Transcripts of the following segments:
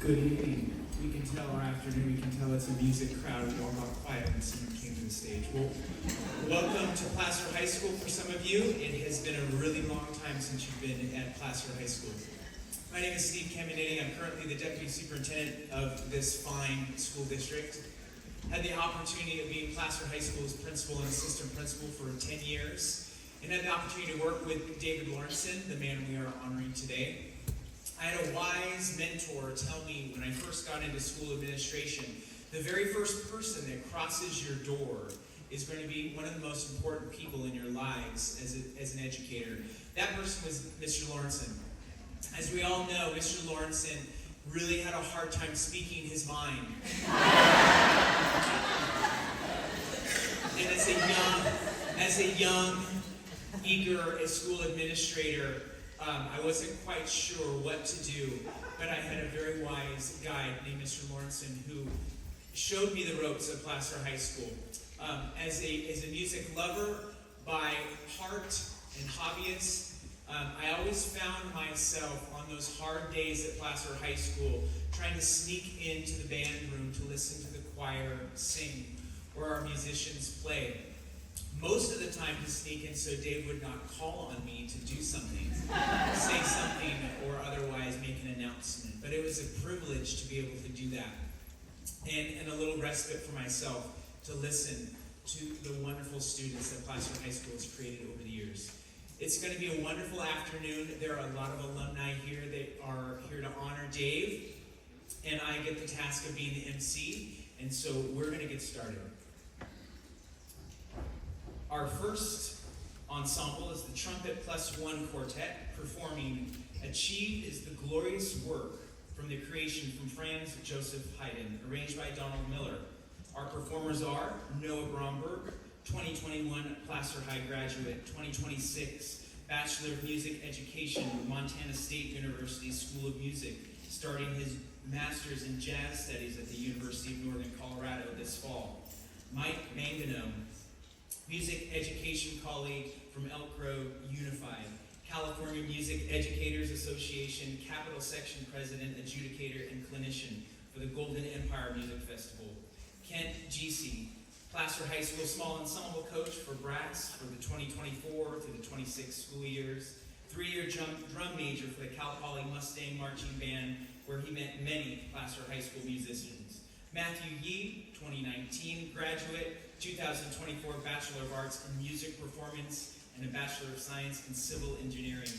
Good evening. We can tell, or afternoon, we can tell it's a music crowd. We all got quiet when someone came to the stage. Well, welcome to Placer High School for some of you. It has been a really long time since you've been at Placer High School. My name is Steve Caminetti. I'm currently the Deputy Superintendent of this fine school district. Had the opportunity of being Placer High School's principal and assistant principal for 10 years, and had the opportunity to work with David Lawrenson, the man we are honoring today. I had a wise mentor tell me when I first got into school administration, the very first person that crosses your door is going to be one of the most important people in your lives as an educator. That person was Mr. Lawrenson. As we all know, Mr. Lawrenson really had a hard time speaking his mind. And as a young, eager school administrator, I wasn't quite sure what to do, but I had a very wise guide named Mr. Lawrenson who showed me the ropes of Placer High School. As a music lover by heart and hobbyist, I always found myself on those hard days at Placer High School trying to sneak into the band room to listen to the choir sing or our musicians play. Most of the time to sneak in so Dave would not call on me to do something, say something, or otherwise make an announcement. But it was a privilege to be able to do that. And a little respite for myself to listen to the wonderful students that Placer High School has created over the years. It's going to be a wonderful afternoon. There are a lot of alumni here that are here to honor Dave, and I get the task of being the MC, and so we're going to get started. Our first ensemble is the Trumpet Plus One Quartet, performing Achieved is the Glorious Work from the creation from Franz Joseph Haydn, arranged by Donald Miller. Our performers are Noah Bromberg, 2021 Placer High graduate, 2026 Bachelor of Music Education from Montana State University School of Music, starting his Master's in Jazz Studies at the University of Northern Colorado this fall. Mike Mangano, Music Education colleague from Elk Grove Unified, California Music Educators Association, Capital Section President, Adjudicator, and Clinician for the Golden Empire Music Festival. Kent Giese, Placer High School Small Ensemble Coach for Brass for the 2024 to the 26 school years. 3-year drum major for the Cal Poly Mustang Marching Band, where he met many Placer High School musicians. Matthew Yee, 2019 graduate, 2024 Bachelor of Arts in Music Performance, and a Bachelor of Science in Civil Engineering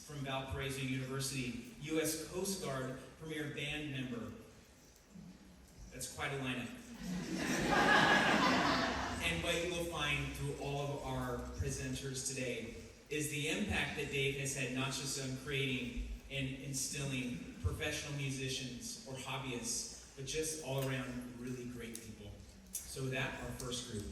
from Valparaiso University, U.S. Coast Guard Premier Band Member. That's quite a lineup. And what you will find through all of our presenters today is the impact that Dave has had not just on creating and instilling professional musicians or hobbyists, but just all around really great people. So with that, our first group.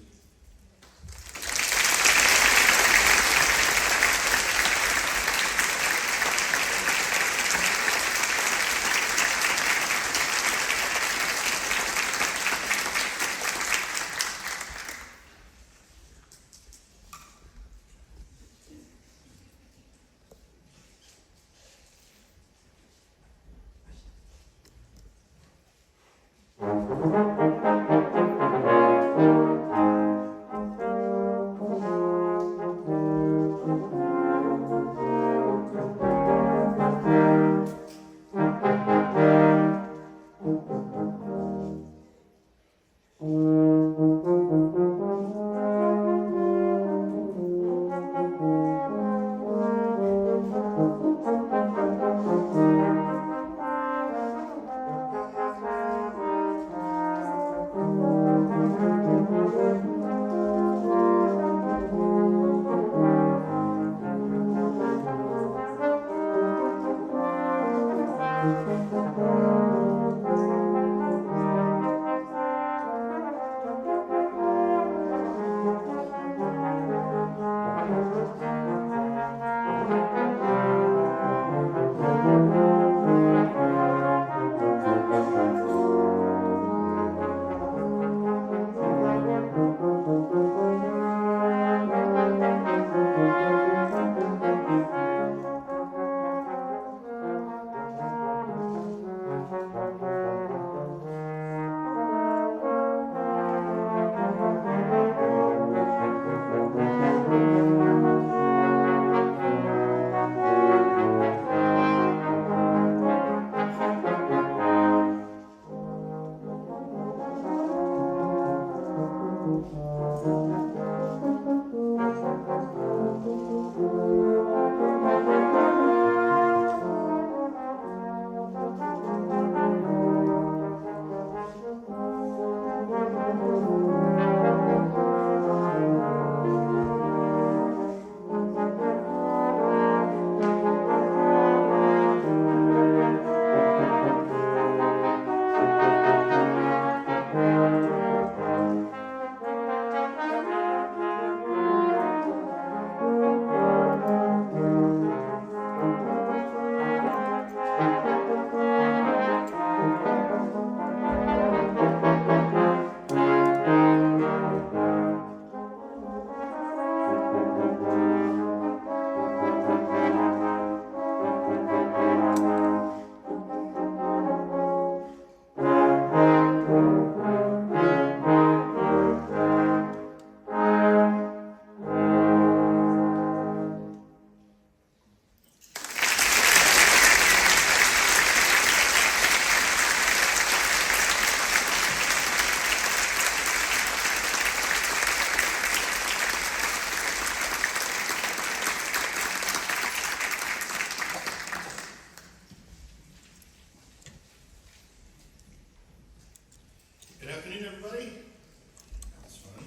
Good afternoon, everybody. That was fun.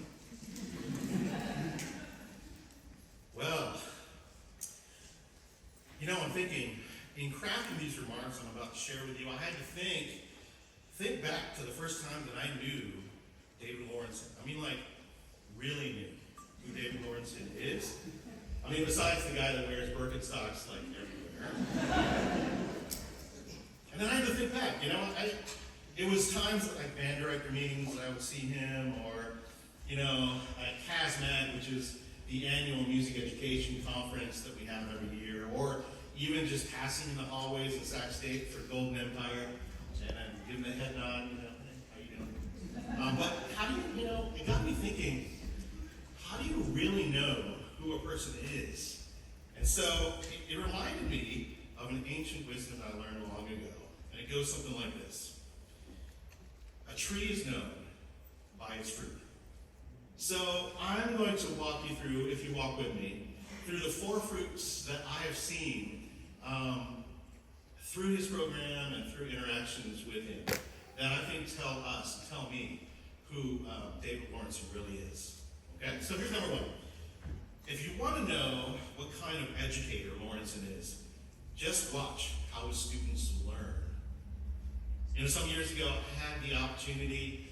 Well, I'm thinking, in crafting these remarks I'm about to share with you, I had to think back to the first time that I knew David Lawrenson. Really knew who David Lawrenson is. Besides the guy that wears Birkenstocks everywhere. And then I had to think back, it was times like band director meetings that I would see him, or, at CASMAD, which is the annual music education conference that we have every year, or even just passing in the hallways at Sac State for Golden Empire, and I'd give him the head nod, how you doing? But how do you, it got me thinking, how do you really know who a person is? And so it reminded me of an ancient wisdom that I learned long ago. And it goes something like this. A tree is known by its fruit. So I'm going to walk you through, if you walk with me, through the 4 fruits that I have seen through his program and through interactions with him that I think tell me who David Lawrenson really is. Okay, so here's number 1. If you want to know what kind of educator Lawrenson is, just watch how his students learn. Some years ago, I had the opportunity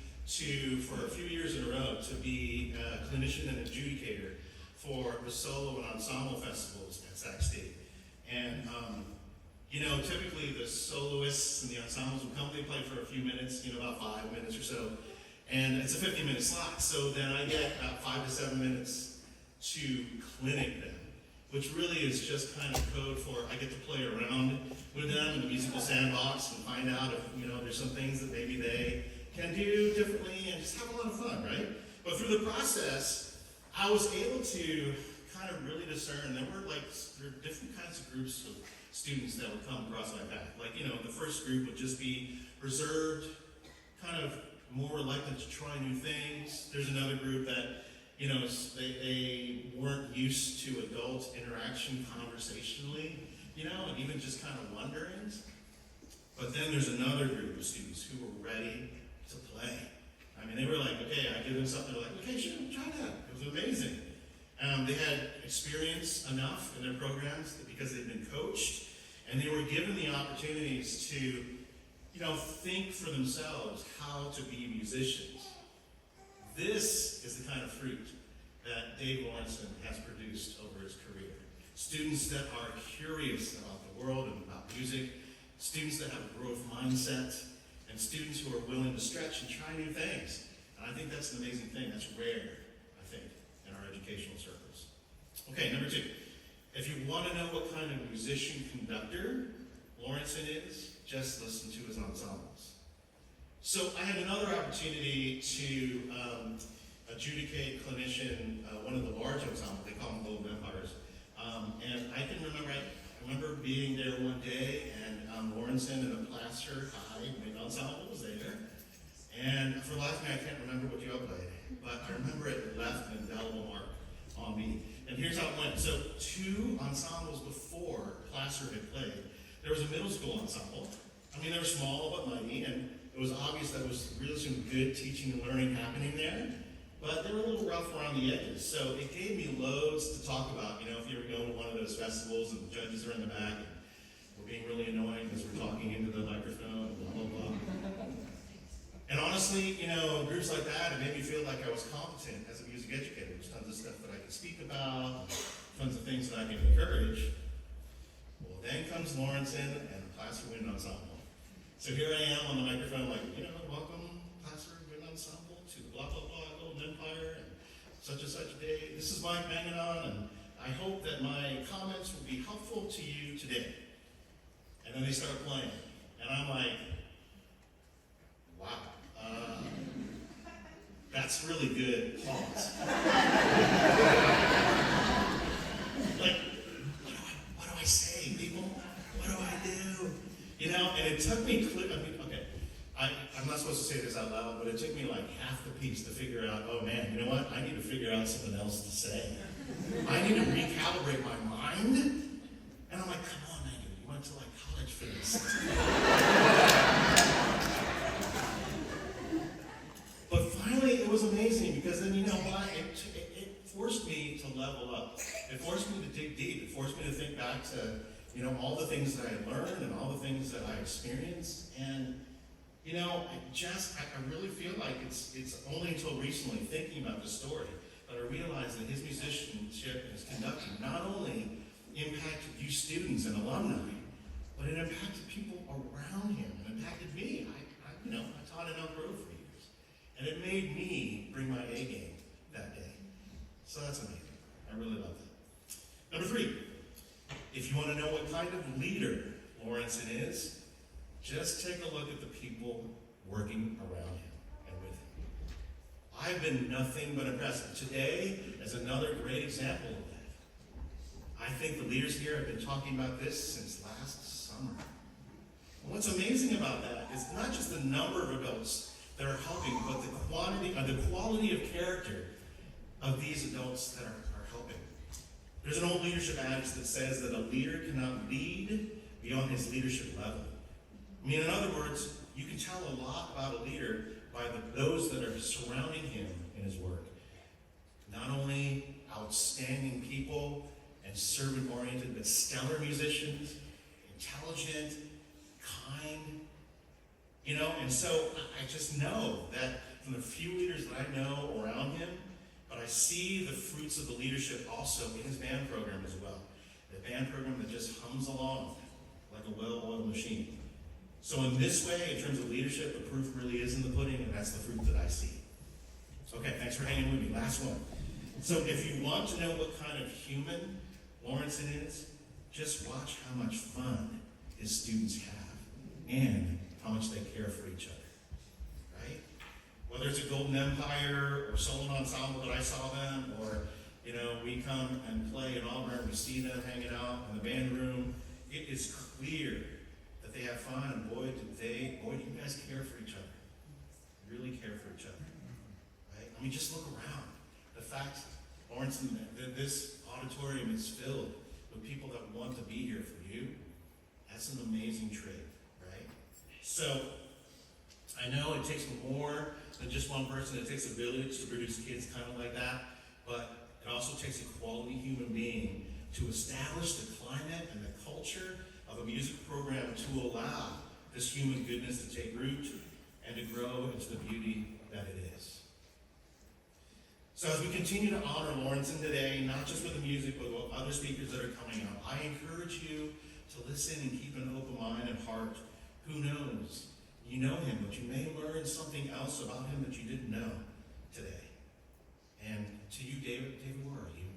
for a few years in a row, to be a clinician and adjudicator for the solo and ensemble festivals at Sac State. And, typically the soloists and the ensembles will come, they play for a few minutes, about 5 minutes or so. And it's a 50-minute slot, so then I get about 5 to 7 minutes to clinic them, which really is just kind of code for I get to play around with them in the musical sandbox and find out if, there's some things that maybe they can do differently and just have a lot of fun, right? But through the process, I was able to kind of really discern, there were different kinds of groups of students that would come across my path. The first group would just be reserved, kind of more reluctant to try new things. There's another group that, they weren't used to adult interaction conversationally, and even just kind of wonderings. But then there's another group of students who were ready to play. They were like, okay, I give them something, they're like, okay, sure, try that. It was amazing. They had experience enough in their programs because they'd been coached, and they were given the opportunities to, think for themselves how to be musicians. This is the kind of fruit that Dave Lawrenson has produced over his career. Students that are curious about the world and about music, students that have a growth mindset, and students who are willing to stretch and try new things. And I think that's an amazing thing. That's rare, I think, in our educational circles. Okay, number 2. If you want to know what kind of musician-conductor Lawrenson is, just listen to his ensembles. So I had another opportunity to adjudicate clinician one of the large ensembles, they call them Golden Empires. And I remember being there one day, and Lawrenson and the Placer High Wind Ensemble was there. And for the life of me, I can't remember what you all played, but I remember it left an indelible mark on me. And here's how it went. So 2 ensembles before Placer had played, there was a middle school ensemble. They were small but mighty, and it was obvious that there was really some good teaching and learning happening there, but they were a little rough around the edges. So it gave me loads to talk about. If you ever go to one of those festivals and the judges are in the back and we're being really annoying because we're talking into the microphone and blah, blah, blah. And honestly, groups like that, it made me feel like I was competent as a music educator. There's tons of stuff that I can speak about, tons of things that I can encourage. Well, then comes Lawrenson and the Placer Wind Ensemble. So here I am on the microphone like, welcome Placer Wind Ensemble to the blah, blah, blah Golden Empire and such day. This is Mike Manganon, and I hope that my comments will be helpful to you today. And then they start playing, and I'm like, wow, that's really good. Pause. What do I say, people? What do I do? And it took me, I'm not supposed to say this out loud, but it took me like half the piece to figure out, oh man, you know what? I need to figure out something else to say. I need to recalibrate my mind. And I'm like, come on, man, you went to college for this. all the things that I learned and all the things that I experienced. And, I really feel like it's only until recently, thinking about the story, that I realized that his musicianship and his conducting not only impacted you students and alumni, but it impacted people around him and impacted me. I taught in Elk Grove for years. And it made me bring my A game that day. So that's amazing. I really love that. Number 3, if you want to know what kind of leader Lawrenson is, just take a look at the people working around him and with him. I've been nothing but impressed. Today is another great example of that. I think the leaders here have been talking about this since last summer. And what's amazing about that is not just the number of adults that are helping, but the quality of character of these adults that are helping. There's an old leadership adage that says that a leader cannot lead beyond his leadership level. In other words, you can tell a lot about a leader by those that are surrounding him in his work. Not only outstanding people and servant-oriented, but stellar musicians, intelligent, kind, and so I just know that from the few leaders that I know around him, but I see the fruits of the leadership also in his band program as well. The band program that just hums along like a well-oiled machine. So in this way, in terms of leadership, the proof really is in the pudding, and that's the fruit that I see. Okay, thanks for hanging with me. Last one. So if you want to know what kind of human Lawrenson is, just watch how much fun his students have and how much they care for each other, right? Whether it's a Golden Empire or solo ensemble that I saw them, or, we come and play in Auburn, we see them hanging out in the band room, it is clear that they have fun, and boy, you guys care for each other. Really care for each other, right? Just look around. The fact, Lawrenson, that this auditorium is filled with people that want to be here for you, that's an amazing trait, right? So, I know it takes more than just one person. It takes a village to produce kids kind of like that, but it also takes a quality human being to establish the climate and the culture of a music program to allow this human goodness to take root and to grow into the beauty that it is. So as we continue to honor Lawrenson today, not just with the music, but with other speakers that are coming up, I encourage you to listen and keep an open mind and heart. Who knows? You know him, but you may learn something else about him that you didn't know today. And to you, David, where are you?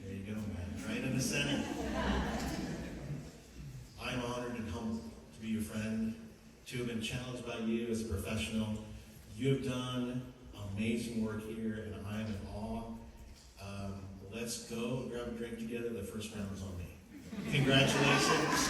There you go, man. Right in the center. I'm honored and humbled to be your friend, to have been challenged by you as a professional. You have done amazing work here, and I am in awe. Let's go and grab a drink together. The first round is on me. Congratulations.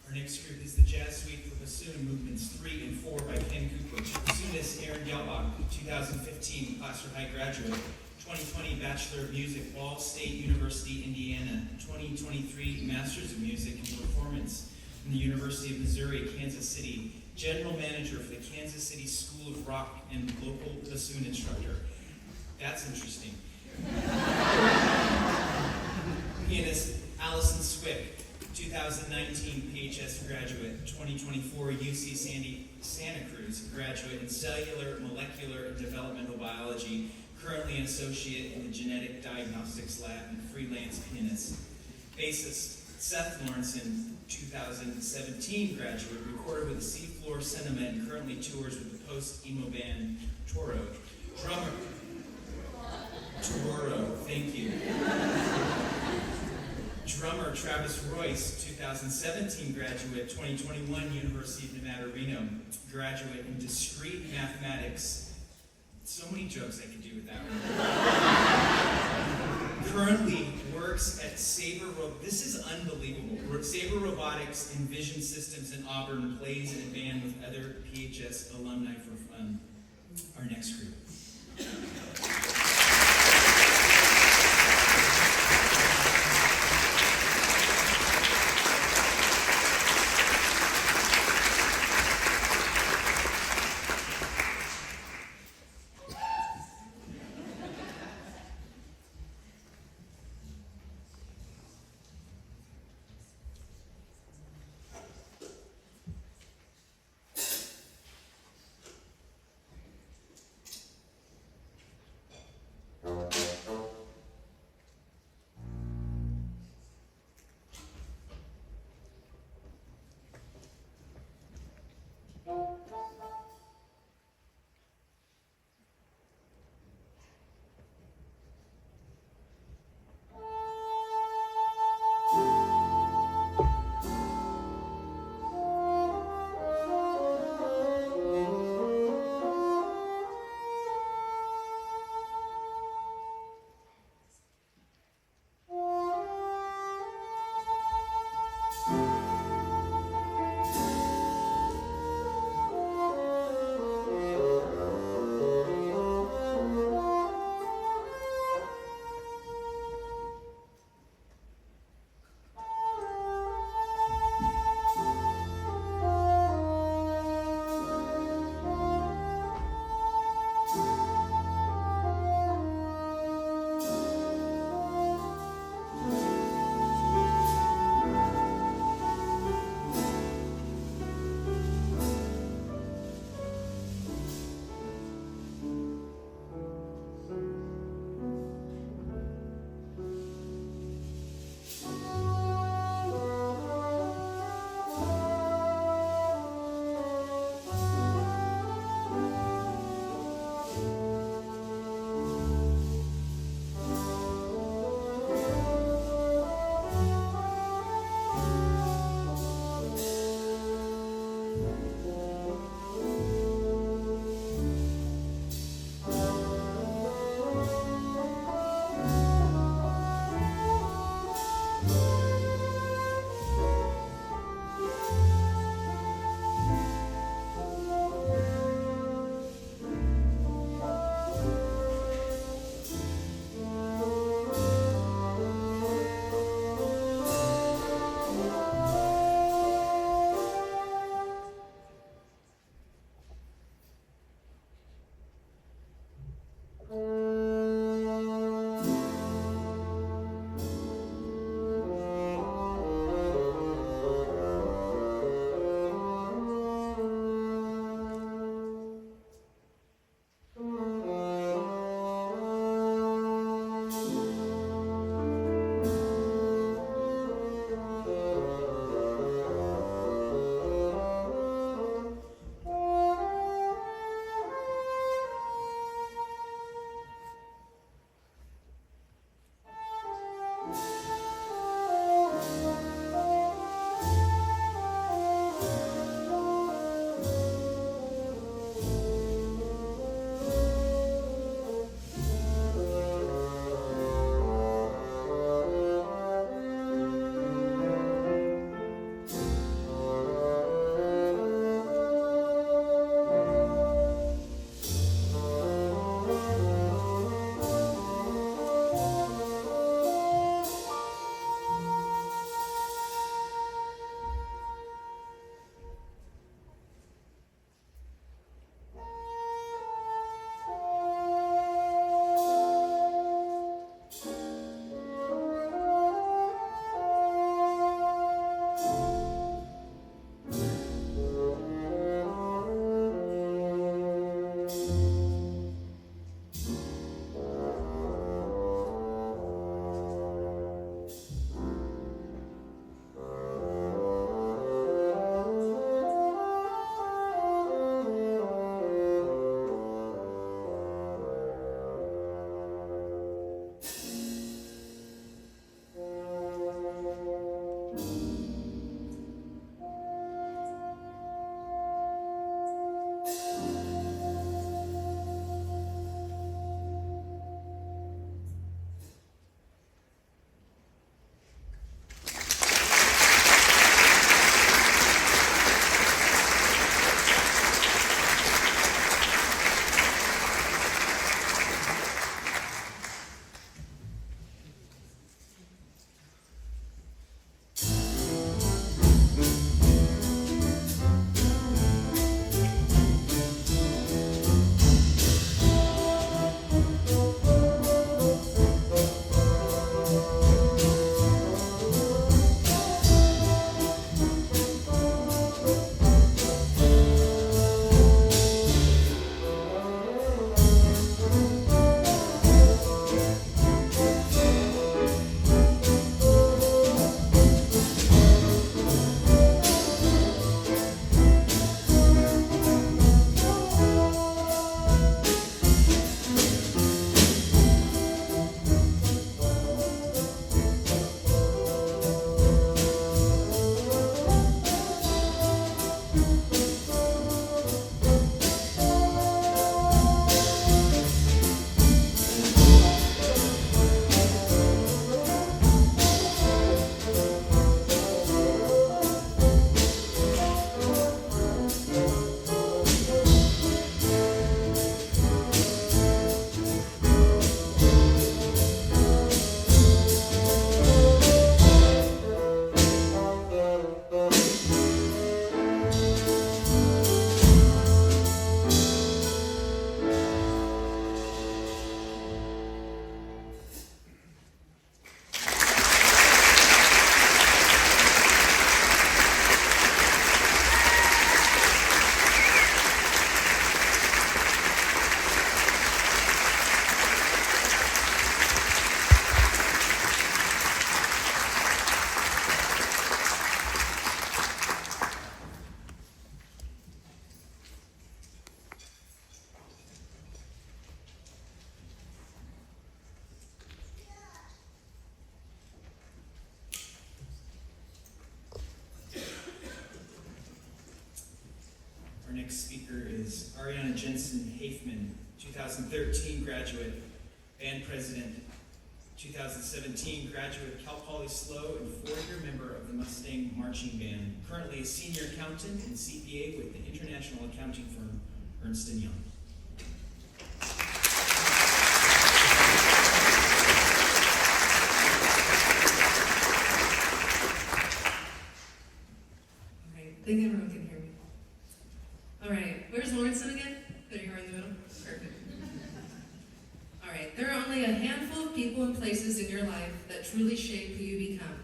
Our next group is the Jazz Suite for Bassoon Movements 3 and 4 by Ken Cooper. Bassoonist Aaron Yelbach, 2015 Placer High graduate. 2020 Bachelor of Music, Ball State University, Indiana. 2023 Masters of Music and Performance from the University of Missouri, Kansas City. General Manager for the Kansas City School of Rock and local bassoon instructor. That's interesting. Pianist Allison Swick, 2019 PHS graduate. 2024 UC Santa Cruz graduate in cellular, molecular, and developmental biology. Currently an associate in the Genetic Diagnostics Lab and freelance pianist. Bassist Seth Lawrenson, 2017 graduate, recorded with the Seafloor Sentiment and currently tours with the post-emo band Toro. Thank you. Drummer Travis Royce, 2017 graduate, 2021 University of Nevada, Reno, graduate in discrete mathematics. So many jokes I could do with that one. Currently works at this is unbelievable. Sabre Robotics and Vision Systems in Auburn, plays in a band with other PHS alumni for fun. Our next group. next speaker is Ariana Jensen Hafman, 2013 graduate, band president, 2017 graduate Cal Poly SLO and 4-year member of the Mustang Marching Band, currently a senior accountant and CPA with the international accounting firm Ernst & Young. I think everyone can hear me. All right, where's Lawrenson again? There you are in the middle? Perfect. All right, there are only a handful of people and places in your life that truly shape who you become.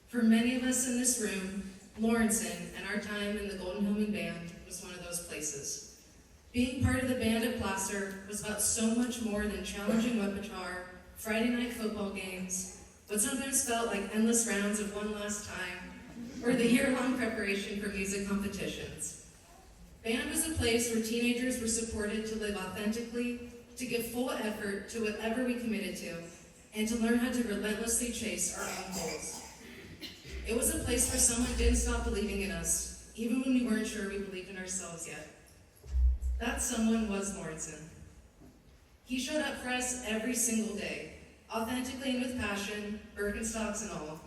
For many of us in this room, Lawrenson and our time in the Golden Hillman Band was one of those places. Being part of the band at Placer was about so much more than challenging repertoire, Friday night football games, what sometimes felt like endless rounds of One Last Time, or the year-long preparation for music competitions. Band was a place where teenagers were supported to live authentically, to give full effort to whatever we committed to, and to learn how to relentlessly chase our own goals. It was a place where someone didn't stop believing in us, even when we weren't sure we believed in ourselves yet. That someone was Lawrenson. He showed up for us every single day, authentically and with passion, Birkenstocks and all.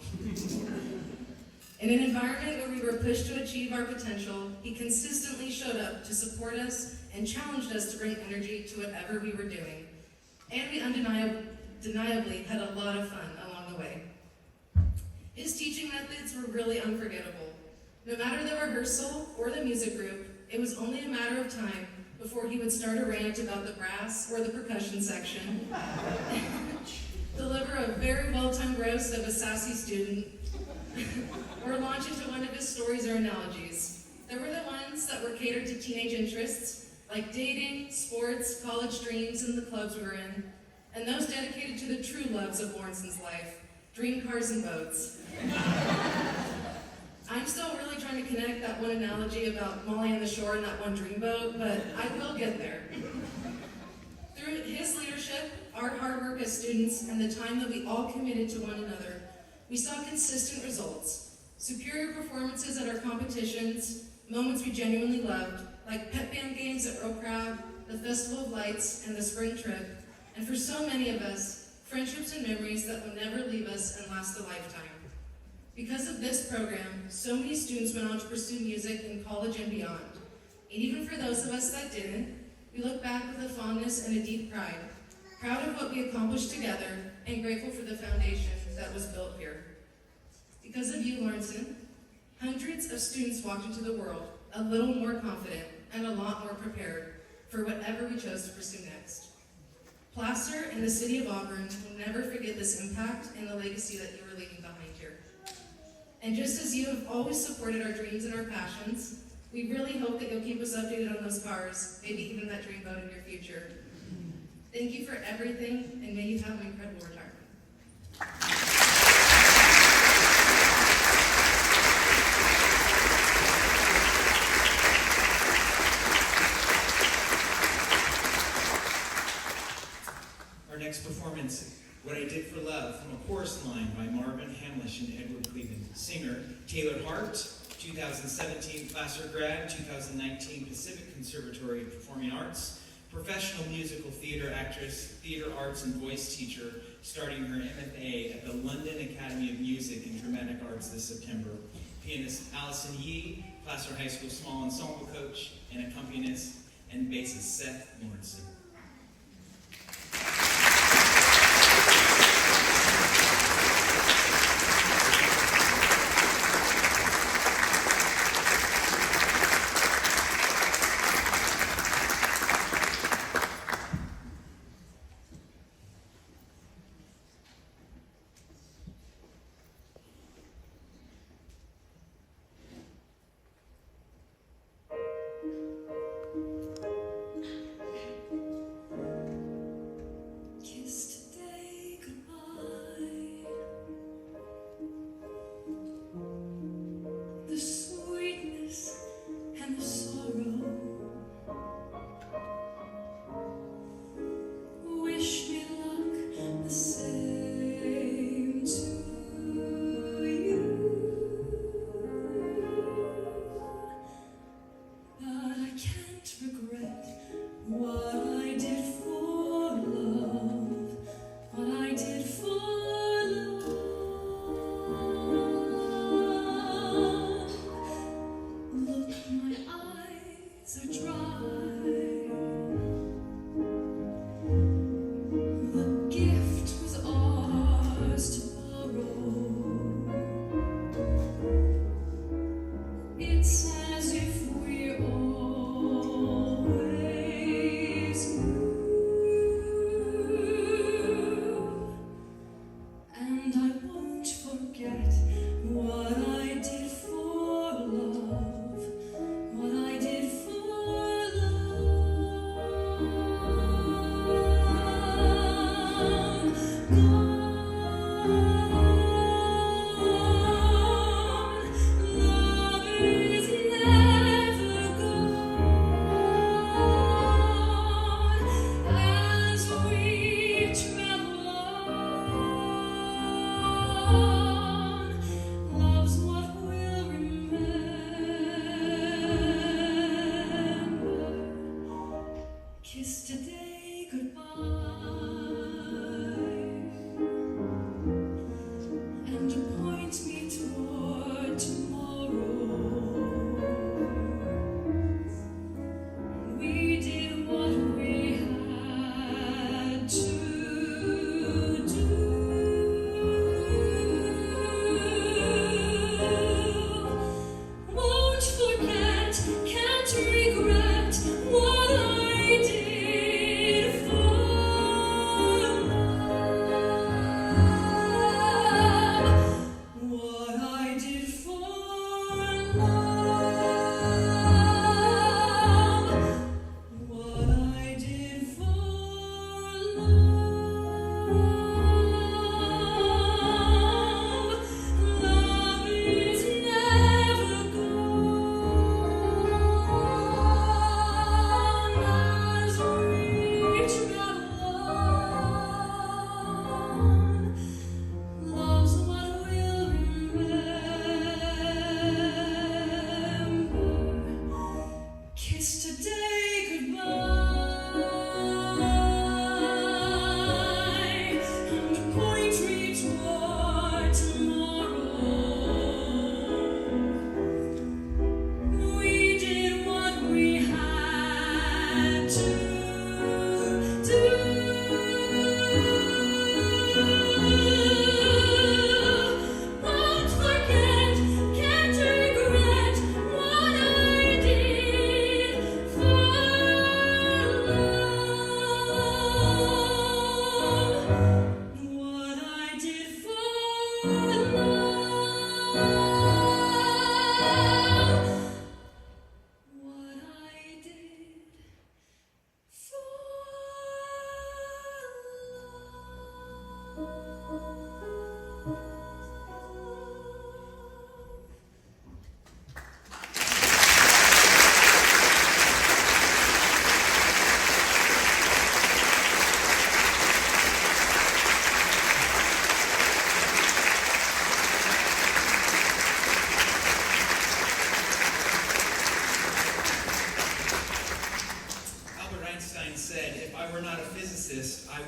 In an environment where we were pushed to achieve our potential, he consistently showed up to support us and challenged us to bring energy to whatever we were doing. And we undeniably had a lot of fun along the way. His teaching methods were really unforgettable. No matter the rehearsal or the music group, it was only a matter of time before he would start a rant about the brass or the percussion section, deliver a very well-timed roast of a sassy student, or launch into one of his stories or analogies. There were the ones that were catered to teenage interests, like dating, sports, college dreams, and the clubs we were in, and those dedicated to the true loves of Lawrenson's life, dream cars and boats. I'm still really trying to connect that one analogy about Molly on the shore and that one dreamboat, but I will get there. Through his leadership, our hard work as students, and the time that we all committed to one another, we saw consistent results. Superior performances at our competitions, moments we genuinely loved, like pep band games at Roe Crab, the Festival of Lights, and the spring trip, and for so many of us, friendships and memories that will never leave us and last a lifetime. Because of this program, so many students went on to pursue music in college and beyond. And even for those of us that didn't, we look back with a fondness and a deep pride, proud of what we accomplished together, and grateful for the foundation that was built here. Because of you, Lawrenson, hundreds of students walked into the world a little more confident and a lot more prepared for whatever we chose to pursue next. Placer and the city of Auburn will never forget this impact and the legacy that you are leaving behind here. And just as you have always supported our dreams and our passions, we really hope that you'll keep us updated on those cars, maybe even that dreamboat in your future. Thank you for everything, and may you have an incredible retirement. Our next performance, What I Did for Love, from a chorus line by Marvin Hamlish and Edward Cleveland. Singer, Taylor Hart, 2017 Placer grad, 2019 Pacific Conservatory of Performing Arts, professional musical theater actress, theater arts and voice teacher, starting her MFA at the London Academy of Music and Dramatic Arts this September. Pianist Allison Yee, Placer High School small ensemble coach, and accompanist and bassist Seth Lawrenson.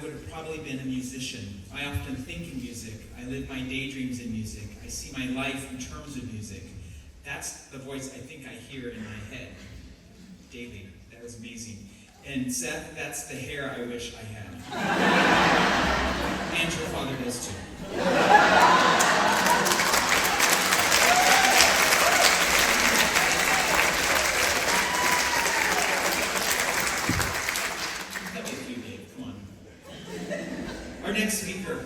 would have probably been a musician. I often think in music. I live my daydreams in music. I see my life in terms of music. That's the voice I think I hear in my head daily. That was amazing. And Seth, that's the hair I wish I had. And your father does too. That'd be a few, Dave. Come on. Our next speaker,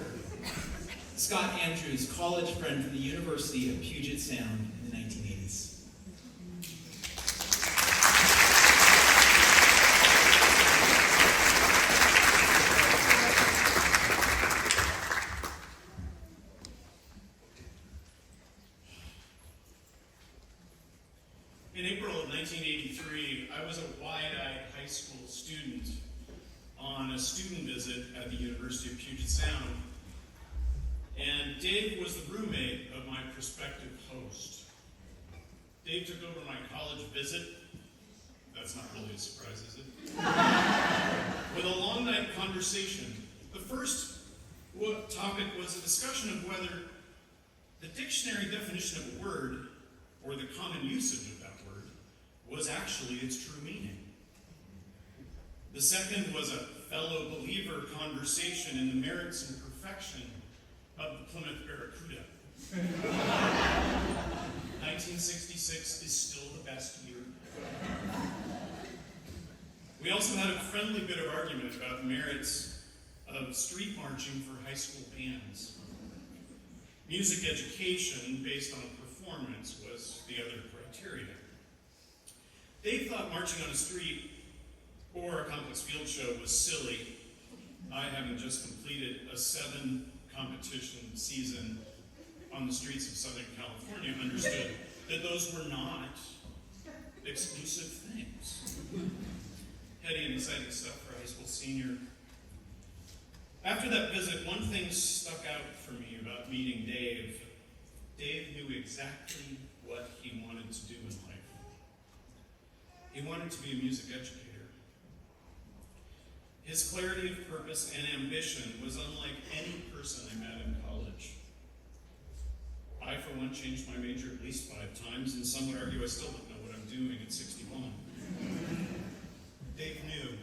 Scott Andrews, college friend from the University of Puget Sound in the 1980s. In April of 1983, I was a wide-eyed high school student on a student visit at the University of Puget Sound, and Dave was the roommate of my prospective host. Dave took over my college visit. That's not really a surprise, is it? With a long night conversation. The first topic was a discussion of whether the dictionary definition of a word, or the common usage of that word, was actually its true meaning. The second was a fellow believer conversation in the merits and perfection of the Plymouth Barracuda. 1966 is still the best year. We also had a friendly bit of argument about the merits of street marching for high school bands. Music education based on performance was the other criteria. Dave thought marching on a street or a complex field show was silly. I, having just completed a 7-competition season on the streets of Southern California, understood that those were not exclusive things. Heady and exciting stuff for a high school senior. After that visit, one thing stuck out for me about meeting Dave. Dave knew exactly what he wanted to do in life. He wanted to be a music educator. His clarity of purpose and ambition was unlike any person I met in college. I, for one, changed my major at least 5 times, and some would argue I still don't know what I'm doing at 61. Dave knew.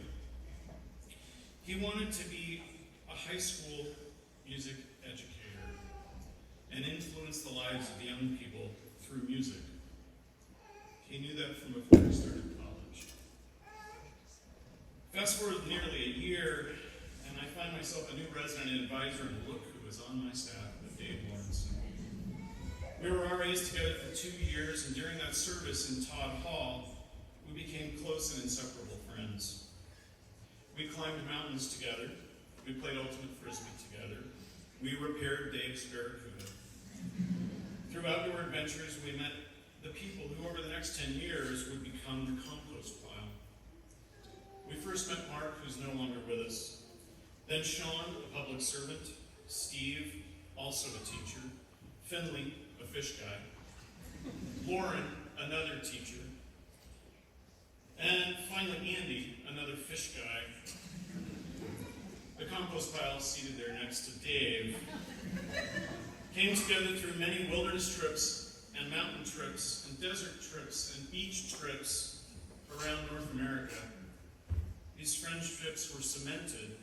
He wanted to be a high school music educator and influence the lives of young people through music. He knew that from before he started college. Fast forward nearly a year, and I find myself a new resident advisor, and look who was on my staff with Dave Lawrenson. We were RAs together for 2 years, and during that service in Todd Hall, we became close and inseparable friends. We climbed mountains together. We played ultimate frisbee together. We repaired Dave's barracuda. Through outdoor adventures, we met the people who over the next 10 years would become the compost pile. We first met Mark, who's no longer with us. Then Sean, a public servant. Steve, also a teacher. Finley, a fish guy. Lauren, another teacher. And finally Andy, another fish guy. The compost pile seated there next to Dave came together through many wilderness trips and mountain trips and desert trips and beach trips around North America. These friendships were cemented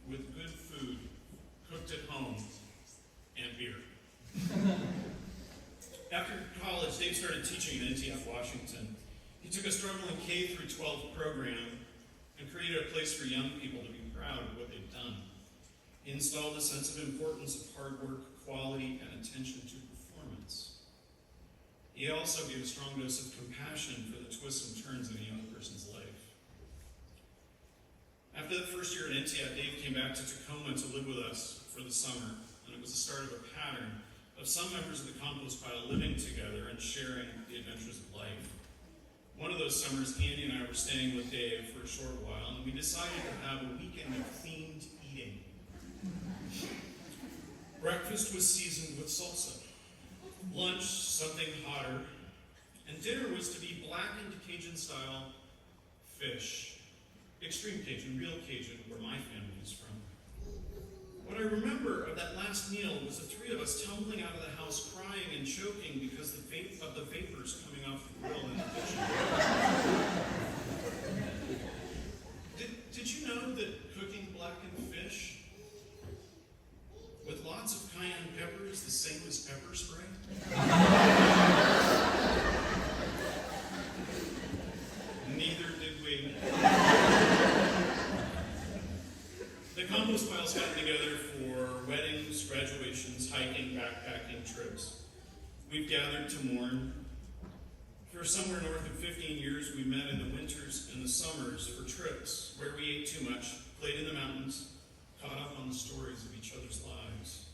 with good food cooked at home and beer. After college, Dave started teaching in NTF, Washington. He took a struggling K-12 program and created a place for young people to be proud of what they've done. He installed a sense of importance of hard work, quality, and attention to performance. He also gave a strong dose of compassion for the twists and turns in a young person's life. After the first year at NTF, Dave came back to Tacoma to live with us for the summer, and it was the start of a pattern of some members of the compost pile living together and sharing the adventures of life. One of those summers, Andy and I were staying with Dave for a short while, and we decided to have a weekend of themed eating. Breakfast was seasoned with salsa. Lunch, something hotter. And dinner was to be blackened Cajun-style fish. Extreme Cajun, real Cajun, where my family is from. What I remember of that last meal was the 3 of us tumbling out of the house crying and choking because of the vapors coming off the grill in the kitchen. Did you know that cooking blackened fish with lots of cayenne pepper is the same as pepper spray? Neither did we. The compost pile's gotten together for weddings, graduations, hiking, backpacking trips. We've gathered to mourn. For somewhere north of 15 years, we met in the winters and the summers for trips where we ate too much, played in the mountains, caught up on the stories of each other's lives.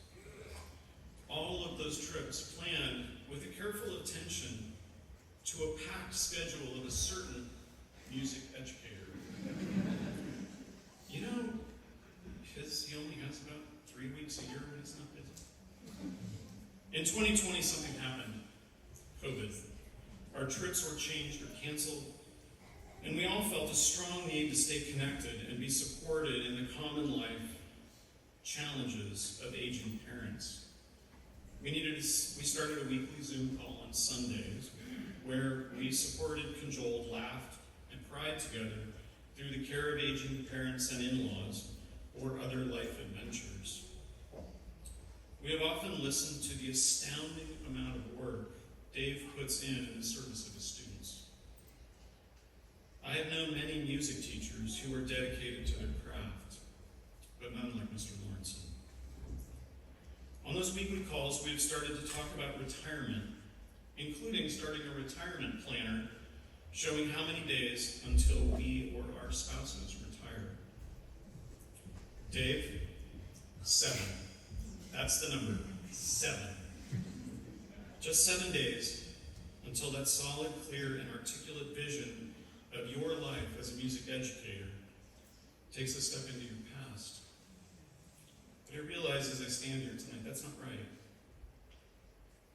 All of those trips planned with a careful attention to a packed schedule of a certain music educator. You know, he only has about 3 weeks a year when he's not busy. In 2020, something happened. COVID. Our trips were changed or canceled, and we all felt a strong need to stay connected and be supported in the common life challenges of aging parents. We started a weekly Zoom call on Sundays where we supported, cajoled, laughed, and cried together through the care of aging parents and in-laws or other life adventures. We have often listened to the astounding amount of work Dave puts in the service of his students. I have known many music teachers who are dedicated to their craft, but none like Mr. Lawrenson. On those weekly calls, we have started to talk about retirement, including starting a retirement planner showing how many days until we or our spouses retire. Dave, 7. That's the number, 7. Just 7 days until that solid, clear, and articulate vision of your life as a music educator takes a step into your past. But I realize as I stand here tonight, that's not right.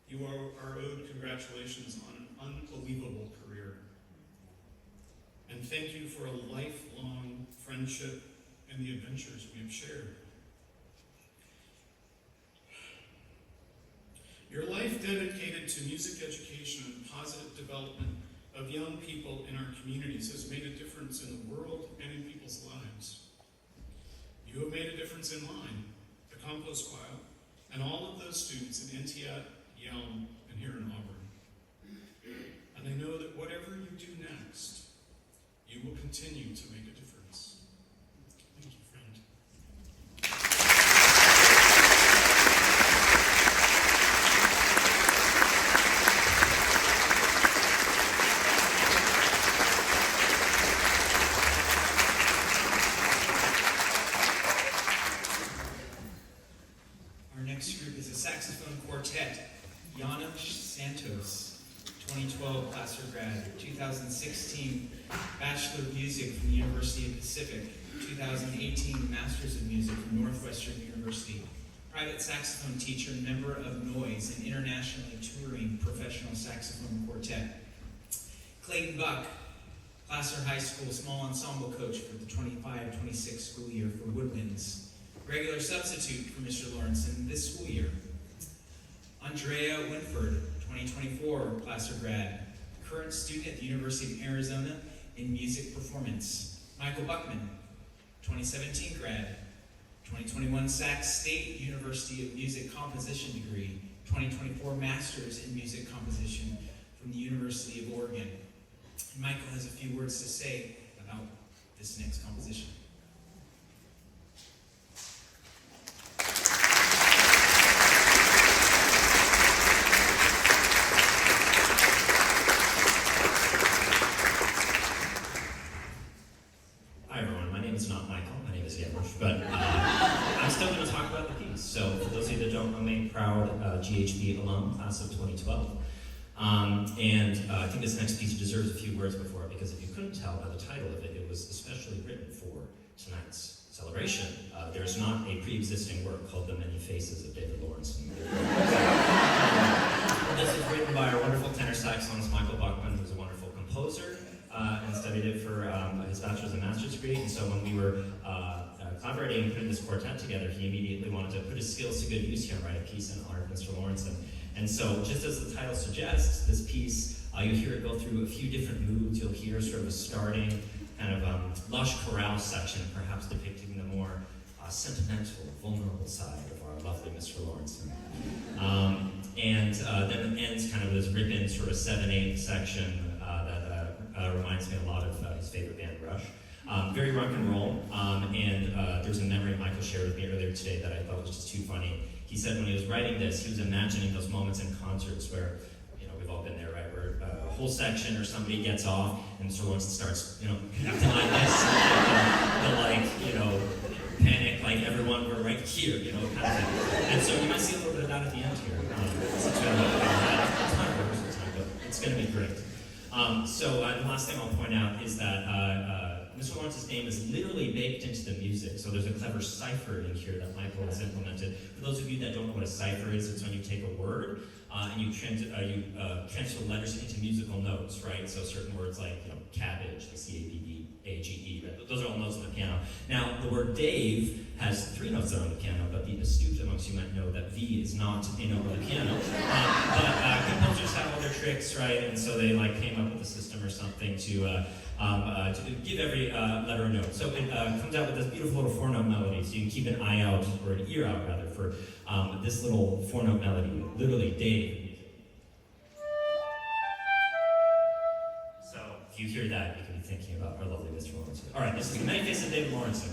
You are owed congratulations on an unbelievable career. And thank you for a lifelong friendship and the adventures we have shared. Your life dedicated to music education and positive development of young people in our communities has made a difference in the world and in people's lives. You have made a difference in line, the compost pile, and all of those students in Entiat, Yelm, and here in Auburn. And I know that whatever you do next, you will continue to make a difference. Thank you, friend. Our next group is a saxophone quartet, Janos Santos, 2012 class or grad, 2016 Bachelor of Music from the University of the Pacific, 2018 Masters of Music from Northwestern University, private saxophone teacher, member of Noise, an internationally touring professional saxophone quartet. Clayton Buck, Placer High School small ensemble coach for the 25-26 school year for Woodwinds. Regular substitute for Mr. Lawrenson this school year. Andrea Winford, 2024 Placer grad, current student at the University of Arizona in music performance. Michael Buckman, 2017 grad, 2021 Sac State University of Music composition degree, 2024 Masters in Music Composition from the University of Oregon. And Michael has a few words to say about this next composition. Hi everyone, my name is not Michael, my name is Yanush, but I'm still going to talk about the piece. So for those of you that don't know me, proud GHB alum, class of 2012. I think this next piece deserves a few words before it, because if you couldn't tell by the title of it, it was especially written for tonight's celebration. There's not a pre-existing work called The Many Faces of David Lawrenson. This is written by our wonderful tenor saxophonist Michael Buckman, who's a wonderful composer, and studied it for his bachelor's and master's degree. And so when we were collaborating and putting this quartet together, he immediately wanted to put his skills to good use here and write a piece in honor of Mr. Lawrenson. And so, just as the title suggests, this piece, you'll hear it go through a few different moods. You'll hear sort of a starting kind of lush chorale section, perhaps depicting the more sentimental, vulnerable side of our lovely Mr. Lawrenson. Then it ends kind of this rip-in sort of 7/8 section that reminds me a lot of his favorite band, Rush. Very rock and roll, there's a memory Michael shared with me earlier today that I thought was just too funny. He said when he was writing this, he was imagining those moments in concerts where, we've all been there, right, where a whole section or somebody gets off and Mr. Lawrenson starts, acting like this, panic, like everyone, we're right here, kind of thing. And so you might see a little bit of that at the end here. It's not a rehearsal time, but it's going to be great. The last thing I'll point out is that Mr. Lawrence's name is literally baked into the music. So there's a clever cipher in here that Michael has implemented. For those of you that don't know what a cipher is, it's when you take a word and you transfer letters into musical notes, right? So certain words like cabbage, the C-A-B-B-A-G-E, right? Those are all notes on the piano. Now, the word Dave has 3 notes that are on the piano, but the astute amongst you might know that V is not a note on the piano. But composers have all their tricks, right? And so they came up with a system or something to give every letter a note. So it comes out with this beautiful little 4-note melody, so you can keep an eye out, or an ear out rather, for this little 4-note melody, literally Dave. So if you hear that, you can be thinking about our lovely Mr. Lawrenson. All right, this is The Many Faces of David Lawrenson.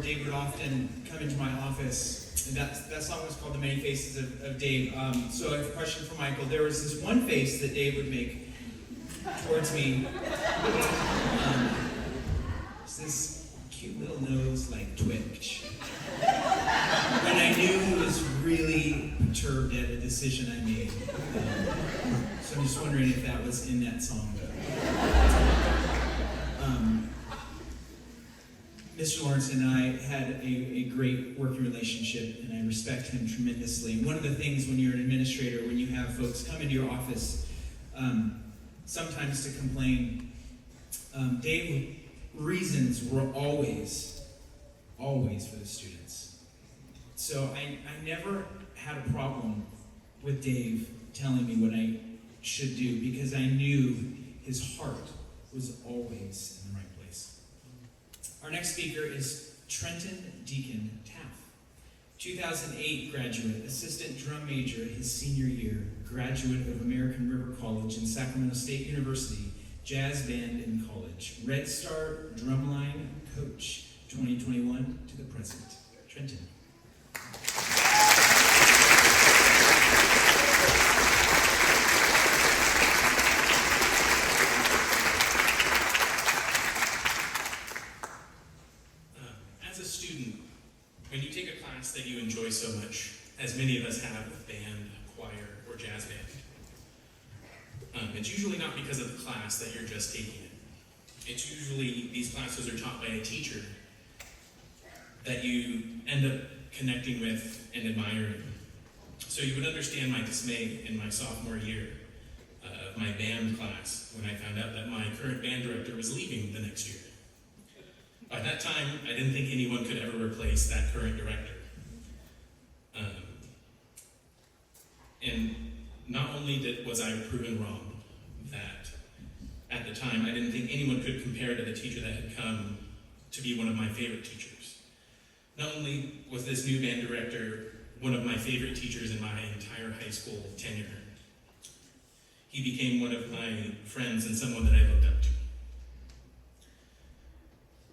Dave would often come into my office, and that song was called The Many Faces of Dave. So I have a question for Michael. There was this one face that Dave would make towards me. It's this cute little nose, like twitch. When I knew he was really perturbed at a decision I made. So I'm just wondering if that was in that song. Mr. Lawrenson and I had a great working relationship, and I respect him tremendously. And one of the things when you're an administrator, when you have folks come into your office, sometimes to complain, Dave's reasons were always for the students. So I never had a problem with Dave telling me what I should do, because I knew his heart was always in the right place. Our next speaker is Trenton Deacon Taff. 2008 graduate, assistant drum major his senior year, graduate of American River College and Sacramento State University, jazz band in college, Red Star drumline coach, 2021 to the present. Trenton. When you take a class that you enjoy so much, as many of us have with band, choir, or jazz band, it's usually not because of the class that you're just taking it. It's usually these classes are taught by a teacher that you end up connecting with and admiring. So you would understand my dismay in my sophomore year of my band class when I found out that my current band director was leaving the next year. By that time, I didn't think anyone could ever replace that current director. And not only was I proven wrong, that at the time I didn't think anyone could compare to the teacher that had come to be one of my favorite teachers. Not only was this new band director one of my favorite teachers in my entire high school tenure, he became one of my friends and someone that I looked up to.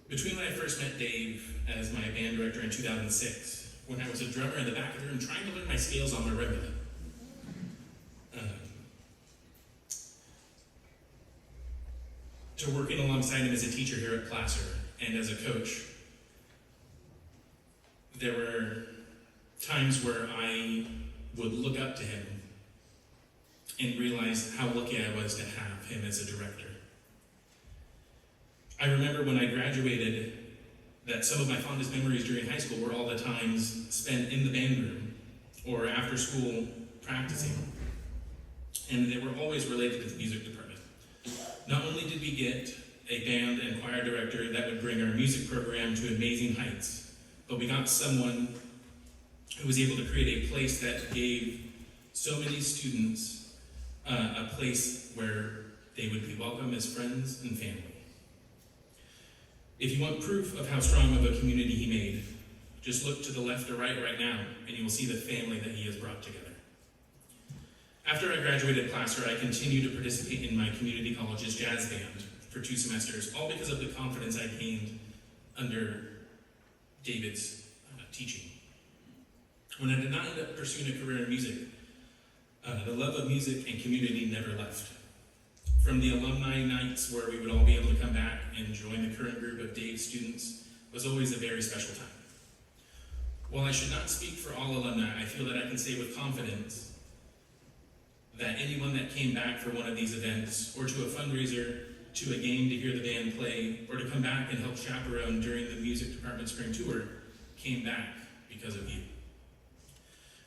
Between when I first met Dave as my band director in 2006, when I was a drummer in the back of the room trying to learn my scales on marimba, to working alongside him as a teacher here at Placer and as a coach, there were times where I would look up to him and realize how lucky I was to have him as a director. I remember when I graduated that some of my fondest memories during high school were all the times spent in the band room or after school practicing, and they were always related to the music department. Not only did we get a band and choir director that would bring our music program to amazing heights, but we got someone who was able to create a place that gave so many students a place where they would be welcome as friends and family. If you want proof of how strong of a community he made, just look to the left or right now, and you will see the family that he has brought together. After I graduated Placer, I continued to participate in my community college's jazz band for 2 semesters, all because of the confidence I gained under David's teaching. When I did not end up pursuing a career in music, the love of music and community never left. From the alumni nights where we would all be able to come back and join the current group of Dave's students was always a very special time. While I should not speak for all alumni, I feel that I can say with confidence that anyone that came back for one of these events, or to a fundraiser, to a game to hear the band play, or to come back and help chaperone during the music department spring tour, came back because of you.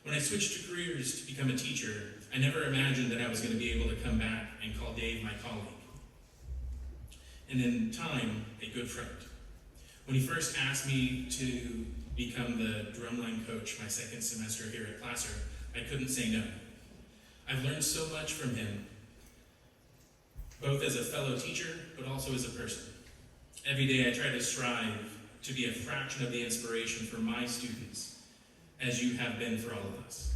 When I switched to careers to become a teacher, I never imagined that I was going to be able to come back and call Dave my colleague. And in time, a good friend. When he first asked me to become the drumline coach my second semester here at Placer, I couldn't say no. I've learned so much from him, both as a fellow teacher, but also as a person. Every day I try to strive to be a fraction of the inspiration for my students, as you have been for all of us.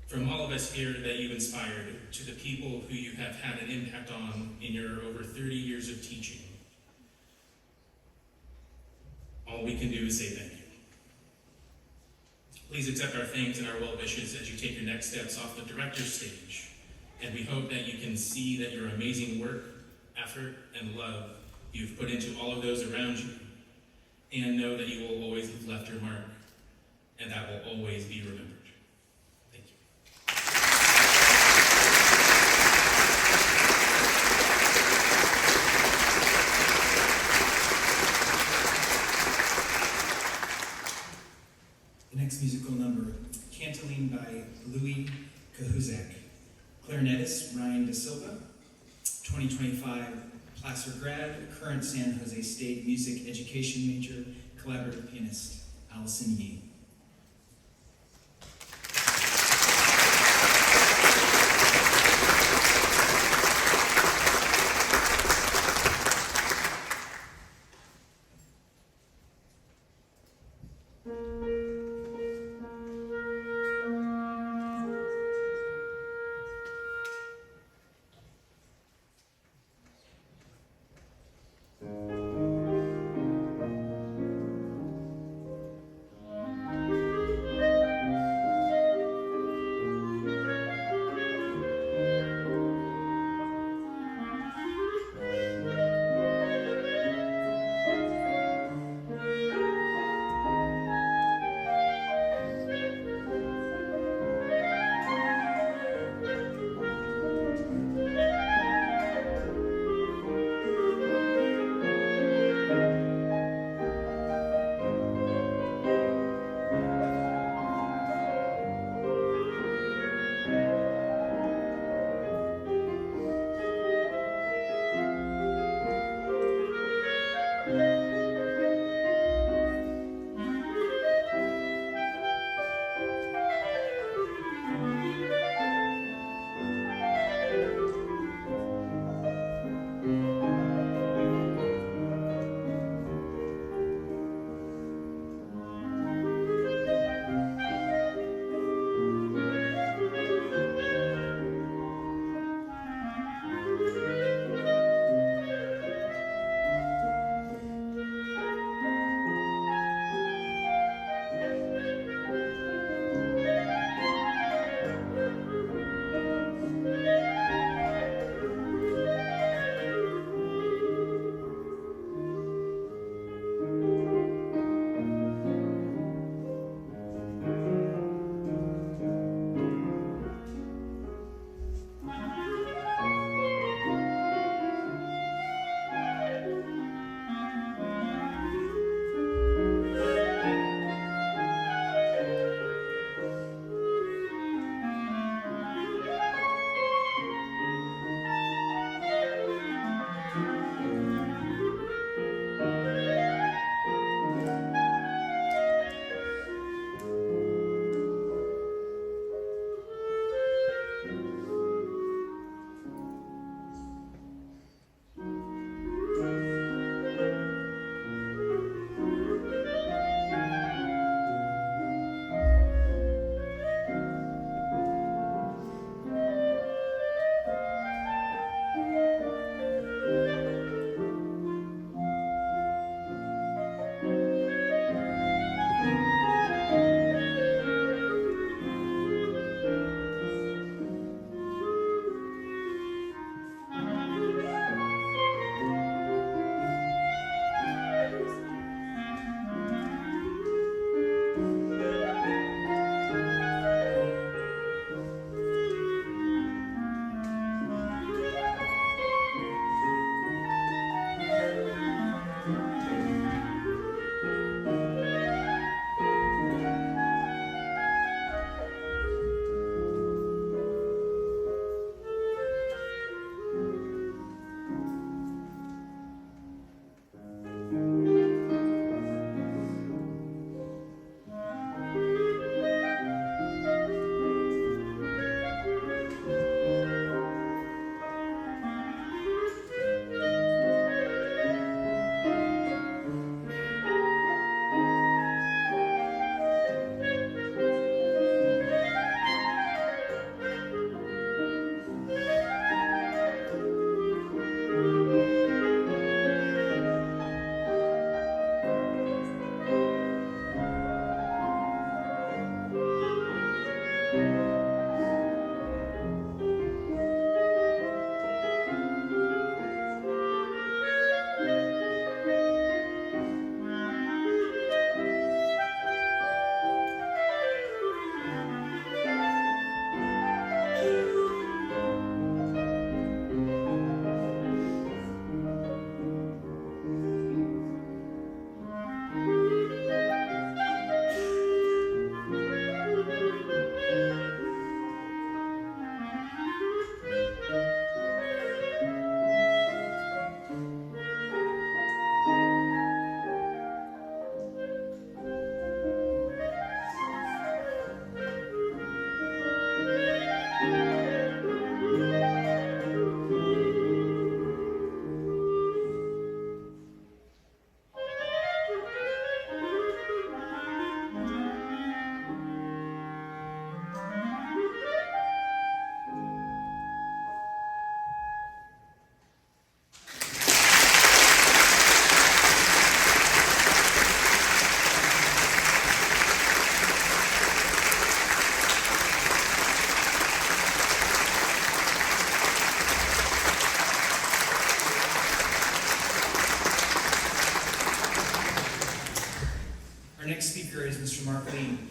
From all of us here that you inspired, to the people who you have had an impact on in your over 30 years of teaching, all we can do is say thank you. Please accept our thanks and our well wishes as you take your next steps off the director's stage. And we hope that you can see that your amazing work, effort, and love you've put into all of those around you, and know that you will always have left your mark, and that will always be remembered. Thank you. The next musical number, Cantilene by Louis Kahuzak. Clarinetist, Ryan Da Silva. 2025 Placer grad, current San Jose State music education major, collaborative pianist, Allison Yee.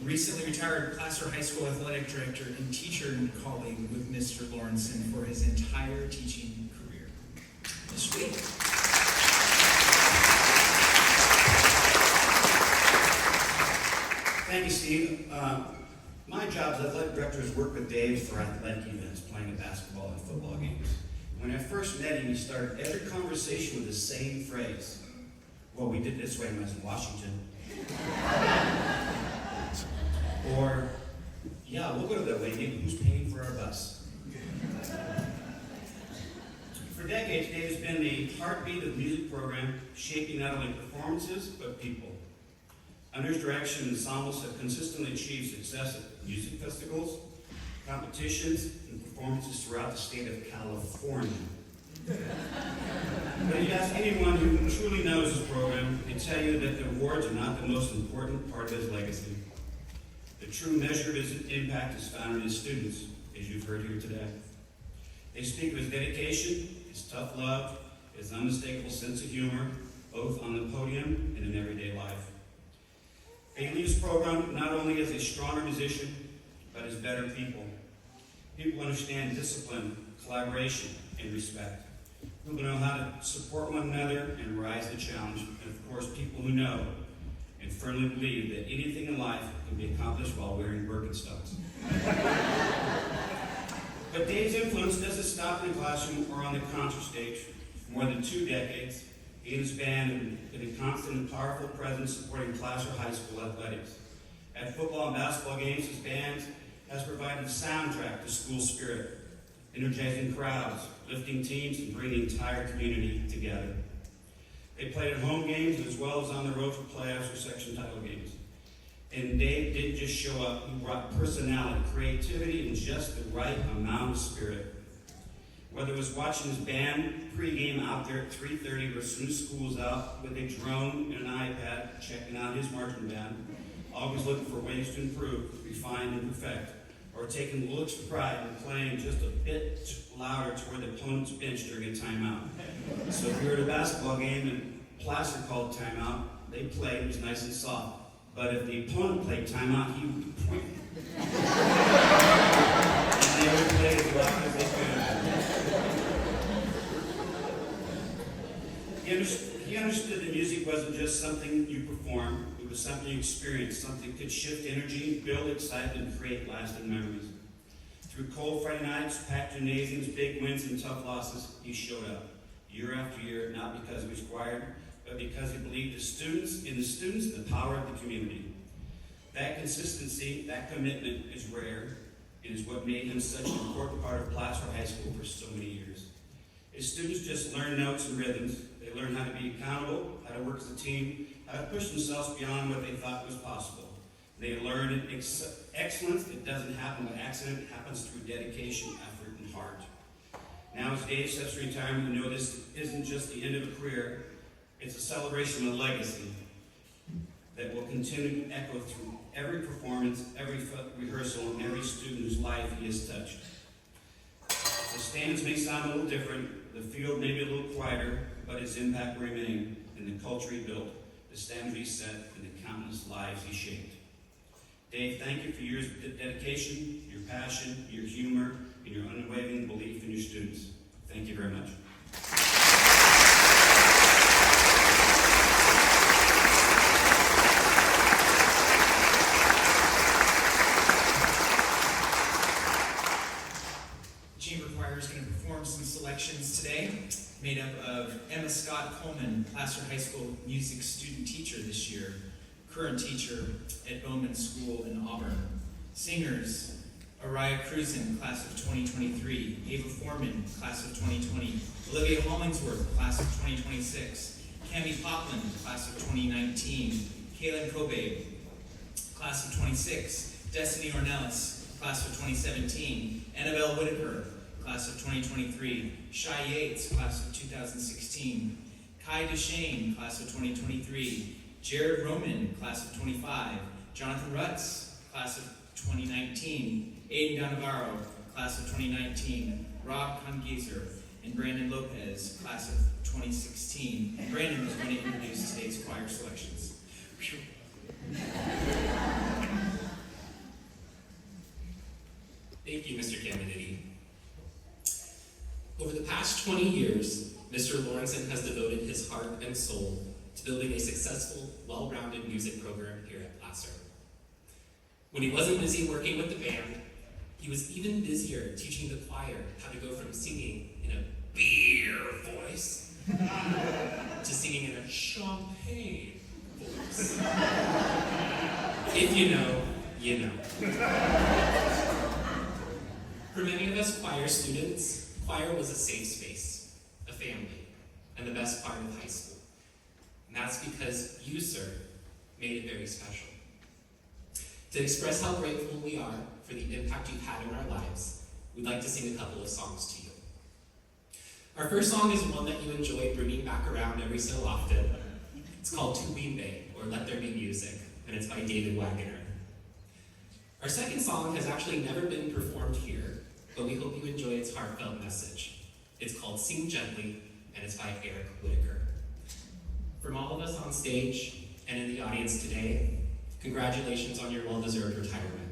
recently retired Placer High School athletic director and teacher and colleague with Mr. Lawrenson for his entire teaching career. Mr. Lee. Thank you, Steve. My job as athletic director is work with Dave for athletic events, playing at basketball and football games. When I first met him, he started every conversation with the same phrase. Well, we did this way when I was in Washington. Or, yeah, we'll go to that way. Who's paying for our bus? For decades, Dave has been the heartbeat of the music program, shaping not only performances, but people. Under his direction, ensembles have consistently achieved success at music festivals, competitions, and performances throughout the state of California. But if you ask anyone who truly knows his program, they tell you that the awards are not the most important part of his legacy. The true measure of his impact is found in his students, as you've heard here today. They speak of his dedication, his tough love, his unmistakable sense of humor, both on the podium and in everyday life. They leave his program not only as a stronger musician, but as better people. People who understand discipline, collaboration, and respect. People who know how to support one another and rise to challenge. And of course, people who know and firmly believe that anything in life can be accomplished while wearing Birkenstocks. But Dave's influence doesn't stop in the classroom or on the concert stage. For more than 2 decades, he and his band have been a constant and powerful presence supporting Placer High School athletics. At football and basketball games, his band has provided the soundtrack to school spirit, energizing crowds, lifting teams, and bringing the entire community together. They played at home games as well as on the road for playoffs or section title games. And Dave didn't just show up, he brought personality, creativity, and just the right amount of spirit. Whether it was watching his band pregame out there at 3:30 or as soon as school's out with a drone and an iPad, checking out his marching band, always looking for ways to improve, refine, and perfect, or taking looks of pride in playing just a bit louder toward the opponent's bench during a timeout. So if you were at a basketball game and Placer called timeout, they played, it was nice and soft. But if the opponent played timeout, he would point. And they would play as loud as they could. He understood that music wasn't just something you perform, it was something you experienced, something that could shift energy, build excitement, and create lasting memories. Through cold Friday nights, packed gymnasiums, big wins, and tough losses, he showed up, year after year, not because he was required, but because he believed in the students and the power of the community. That consistency, that commitment is rare, and is what made him such an important part of Placer High School for so many years. His students just learn notes and rhythms. They learn how to be accountable, how to work as a team, how to push themselves beyond what they thought was possible. They learn excellence that doesn't happen by accident, it happens through dedication, effort, and heart. Now as Dave steps to retirement, we know this isn't just the end of a career, it's a celebration of a legacy that will continue to echo through every performance, every rehearsal, and every student whose life he has touched. The stands may sound a little different, the field may be a little quieter, but his impact will remain in the culture he built, the standards he set, and the countless lives he shaped. Dave, thank you for your dedication, your passion, your humor, and your unwavering belief in your students. Thank you very much. Some selections today, made up of Emma Scott Coleman, Placer High School music student teacher this year, current teacher at Bowman School in Auburn. Singers, Araya Cruzen, class of 2023, Ava Foreman, class of 2020, Olivia Hollingsworth, class of 2026, Cami Popland, class of 2019, Kaylin Kobe, class of 26, Destiny Ornelas, class of 2017, Annabelle Whitaker, class of 2023, Shai Yates, class of 2016, Kai Duchesne, class of 2023, Jared Roman, class of 25, Jonathan Rutz, class of 2019, Aiden Donavaro, class of 2019, Rob Congeser, and Brandon Lopez, class of 2016. And Brandon is going to introduce today's choir selections. Whew. past 20 years, Mr. Lawrenson has devoted his heart and soul to building a successful, well-rounded music program here at Placer. When he wasn't busy working with the band, he was even busier teaching the choir how to go from singing in a beer voice to singing in a champagne voice. If you know, you know. For many of us choir students, choir was a safe space, a family, and the best part of high school. And that's because you, sir, made it very special. To express how grateful we are for the impact you've had in our lives, we'd like to sing a couple of songs to you. Our first song is one that you enjoy bringing back around every so often. It's called Tu Bimbe, or Let There Be Music, and it's by David Wagoner. Our second song has actually never been performed here, but we hope you enjoy its heartfelt message. It's called Sing Gently, and it's by Eric Whitaker. From all of us on stage and in the audience today, congratulations on your well-deserved retirement.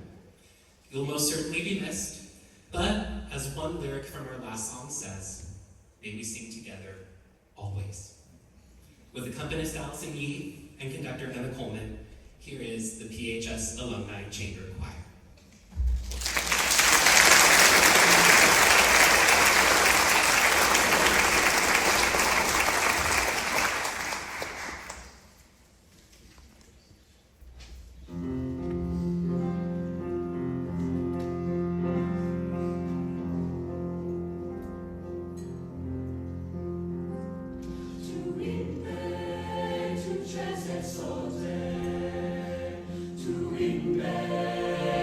You'll most certainly be missed, but as one lyric from our last song says, may we sing together always. With accompanist Allison Yee and conductor Emma Coleman, here is the PHS Alumni Chamber Choir. Tu in me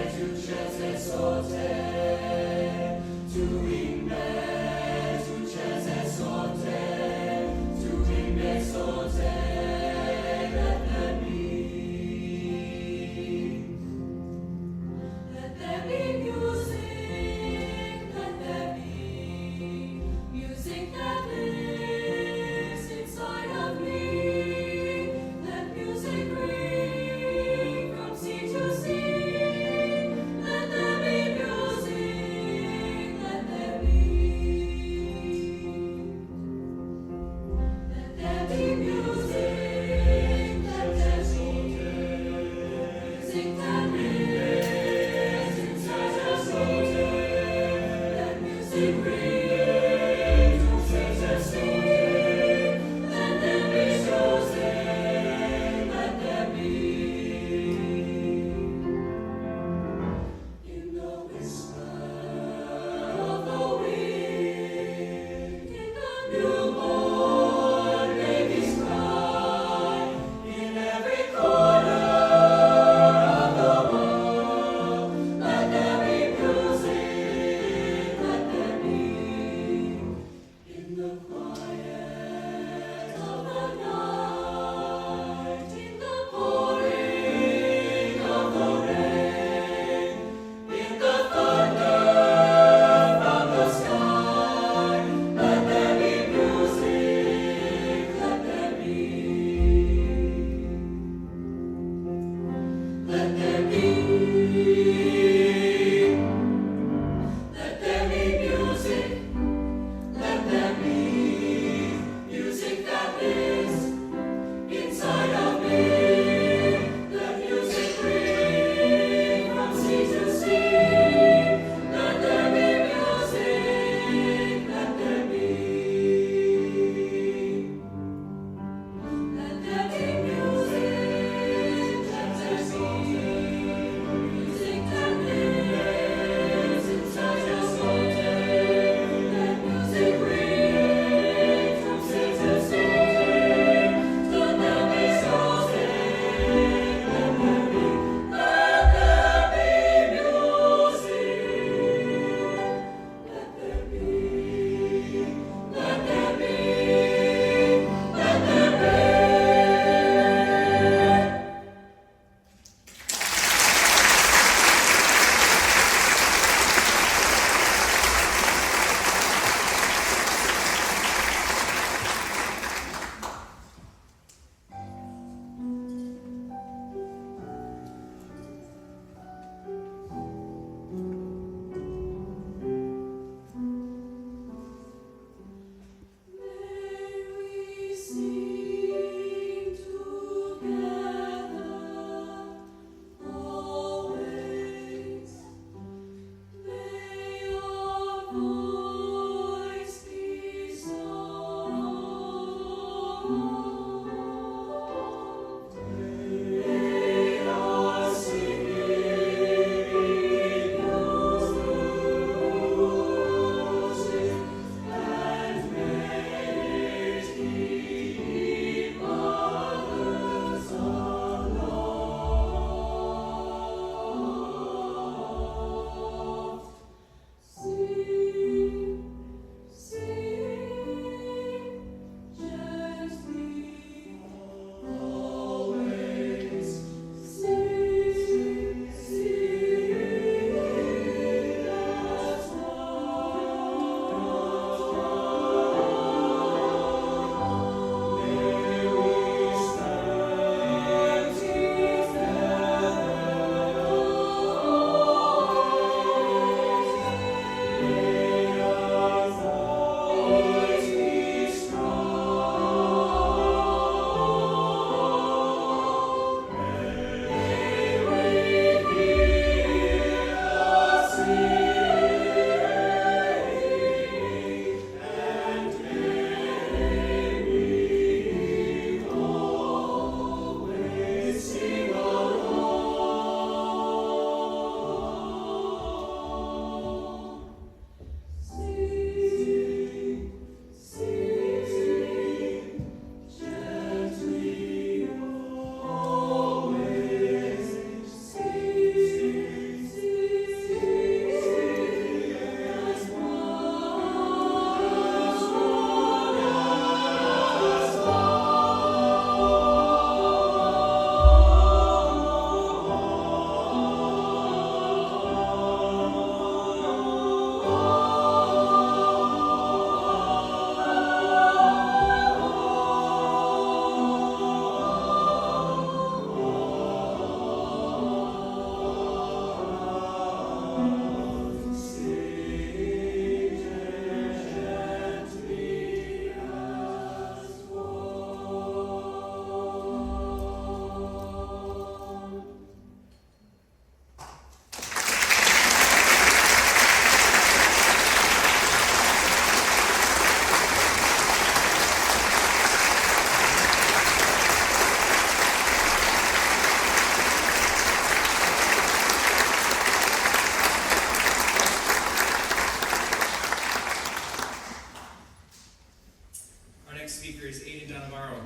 next speaker is Aiden Navarro,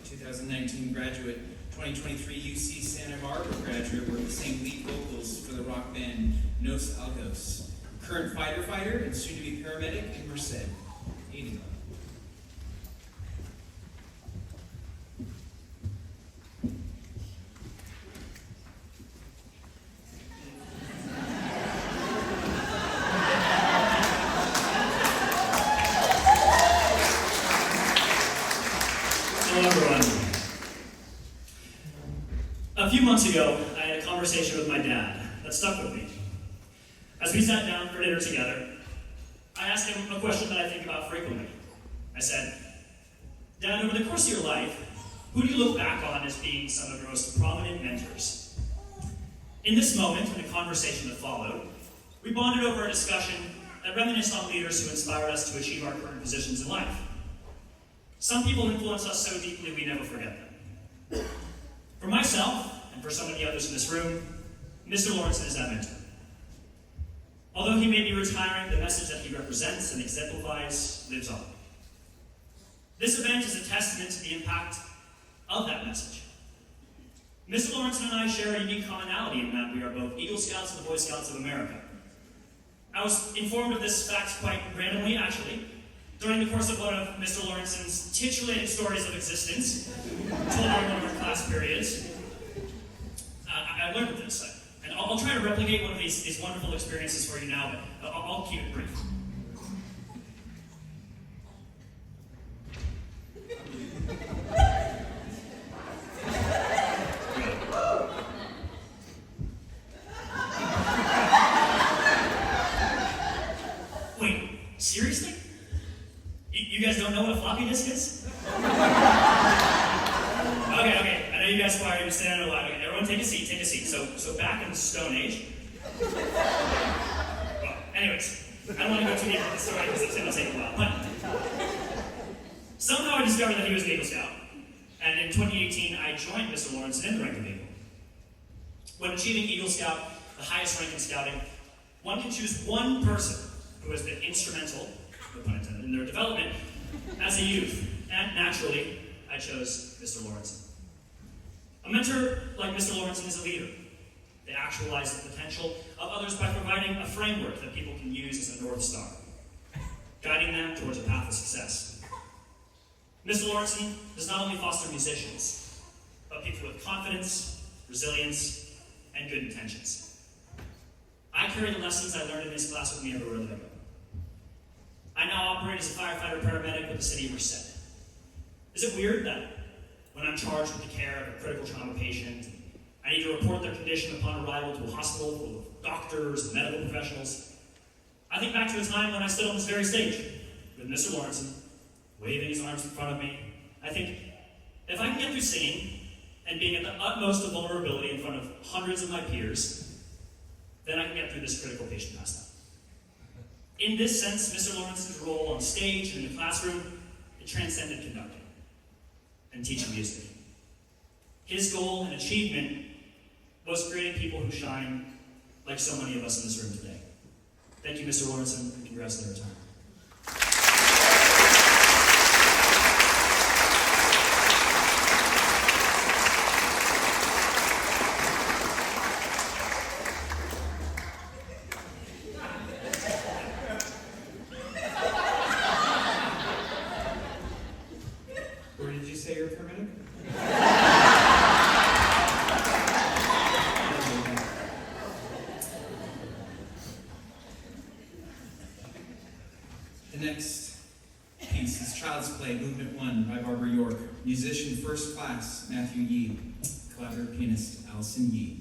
2019 graduate, 2023 UC Santa Barbara graduate, where he sang lead vocals for the rock band Nos Algos. Current fighter and soon-to-be paramedic in Merced. Aiden. Hello, everyone. A few months ago, I had a conversation with my dad that stuck with me. As we sat down for dinner together, I asked him a question that I think about frequently. I said, Dad, over the course of your life, who do you look back on as being some of your most prominent mentors? In this moment, in the conversation that followed, we bonded over a discussion that reminisced on leaders who inspired us to achieve our current positions in life. Some people influence us so deeply we never forget them. For myself, and for some of the others in this room, Mr. Lawrenson is that mentor. Although he may be retiring, the message that he represents and exemplifies lives on. This event is a testament to the impact of that message. Mr. Lawrenson and I share a unique commonality in that we are both Eagle Scouts and the Boy Scouts of America. I was informed of this fact quite randomly, actually, during the course of one of Mr. Lawrenson's titulated stories of existence, told during one of our class periods. I learned of this, and I'll try to replicate one of these wonderful experiences for you now, but I'll keep it brief. Wait, seriously? You guys don't know what a floppy disk is? Okay, I know you guys probably understand it a lot. Okay, everyone take a seat. So back in the Stone Age. Well, anyways, I don't want to go too deep into the story because it's going to take a while. But somehow I discovered that he was an Eagle Scout. And in 2018, I joined Mr. Lawrenson in the rank of Eagle. When achieving Eagle Scout, the highest rank in scouting, one can choose one person who has been instrumental, no pun intended, in their development as a youth. And naturally, I chose Mr. Lawrenson. A mentor like Mr. Lawrenson is a leader. They actualize the potential of others by providing a framework that people can use as a North Star, guiding them towards a path of success. Mr. Lawrenson does not only foster musicians, but people with confidence, resilience, and good intentions. I carry the lessons I learned in this class with me everywhere that I go. I now operate as a firefighter paramedic with the city of Merced. Is it weird that when I'm charged with the care of a critical trauma patient, I need to report their condition upon arrival to a hospital full of doctors and medical professionals? I think back to a time when I stood on this very stage with Mr. Lawrenson, waving his arms in front of me. I think, if I can get through singing and being at the utmost of vulnerability in front of hundreds of my peers, then I can get through this critical patient pastime. In this sense, Mr. Lawrenson's role on stage and in the classroom, it transcended conducting and teaching music. His goal and achievement was creating people who shine like so many of us in this room today. Thank you, Mr. Lawrenson, and congrats on the retirement. Where did you say you're a paramedic? The next piece is Child's Play, Movement 1 by Barbara York. Musician First Class, Matthew Yee. Collaborative pianist, Allison Yee.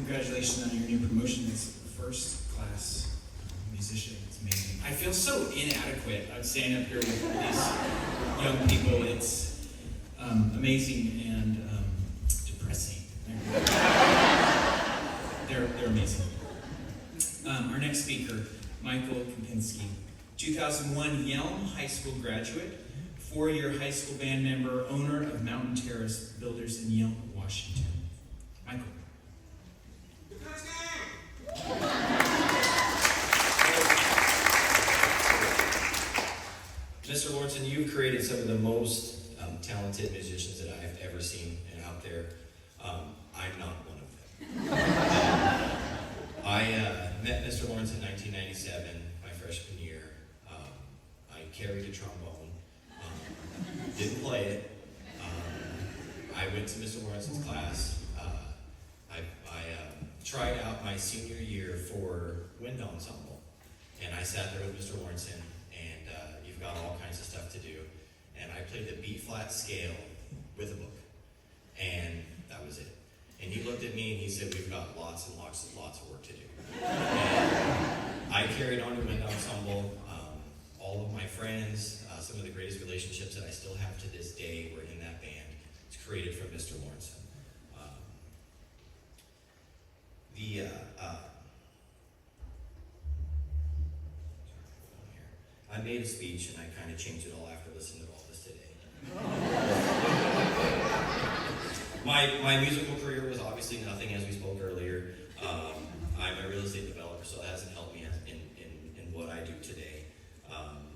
Congratulations on your new promotion as first class musician. It's amazing. I feel so inadequate. I'm standing up here with these young people. It's amazing and depressing. They're amazing. Our next speaker, Michael Kopinski. 2001 Yelm High School graduate, 4-year high school band member, owner of Mountain Terrace Builders in Yelm, Washington. Michael. Mr. Lawrenson, you've created some of the most talented musicians that I've ever seen and out there. I'm not one of them. I met Mr. Lawrence in 1997, my freshman year. I carried a trombone, didn't play it. I went to Mr. Lawrence's class. I tried out my senior year for wind ensemble, and I sat there with Mr. Lawrenson, and you've got all kinds of stuff to do. And I played the B-flat scale with a book, and that was it. And he looked at me and he said, we've got lots and lots of work to do. And I carried on to wind ensemble. All of my friends, some of the greatest relationships that I still have to this day were in that band. It's created from Mr. Lawrenson. I made a speech and I kind of changed it all after listening to all this today. My musical career was obviously nothing, as we spoke earlier. I'm a real estate developer, so it hasn't helped me in what I do today.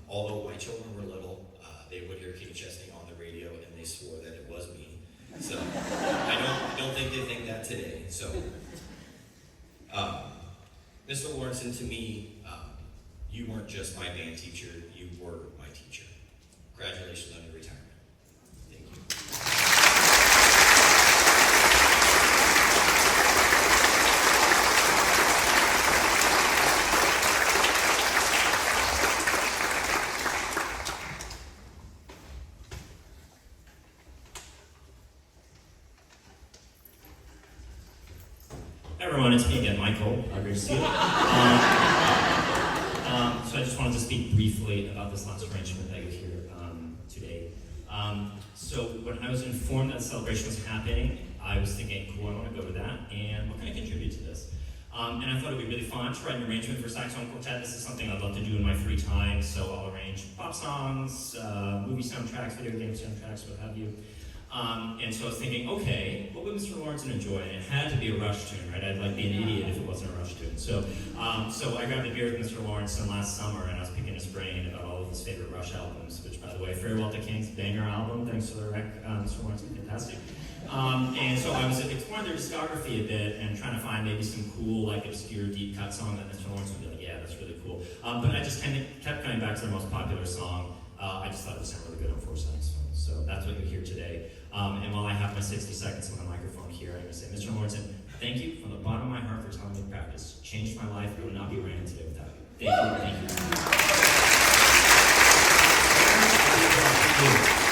Although my children were little, they would hear Kenny Chesney on the radio, and they swore that it was me. So I don't think they think that today. So, Mr. Lawrenson, to me, you weren't just my band teacher, you were my teacher. Congratulations on your retirement. Thank you. Hey everyone, it's me again, Michael. Great to see you. So I just wanted to speak briefly about this last arrangement that you hear today. So when I was informed that the celebration was happening, I was thinking, cool, I want to go to that, and what can I contribute to this? And I thought it would be really fun to write an arrangement for saxophone quartet. This is something I'd love to do in my free time, so I'll arrange pop songs, movie soundtracks, video game soundtracks, what have you. And so I was thinking, okay, what would Mr. Lawrenson enjoy? And it had to be a Rush tune, right? I'd like be an idiot if it wasn't a Rush tune. So I grabbed a beer with Mr. Lawrenson last summer, and I was picking his brain about all of his favorite Rush albums, which, by the way, Farewell to King's banger album. Thanks for the rec, Mr. Lawrenson, fantastic. And so I was exploring their discography a bit and trying to find maybe some cool, like, obscure, deep cut song that Mr. Lawrenson would be like, yeah, that's really cool. But I just kind of kept coming back to the most popular song. I just thought it would sound really good on 4 saxophones. So that's what you hear today. And while I have my 60 seconds on the microphone here, I'm going to say, Mr. Lawrenson, thank you from the bottom of my heart for telling me to practice. Changed my life. I would not be running today without you. Thank you. Thank you.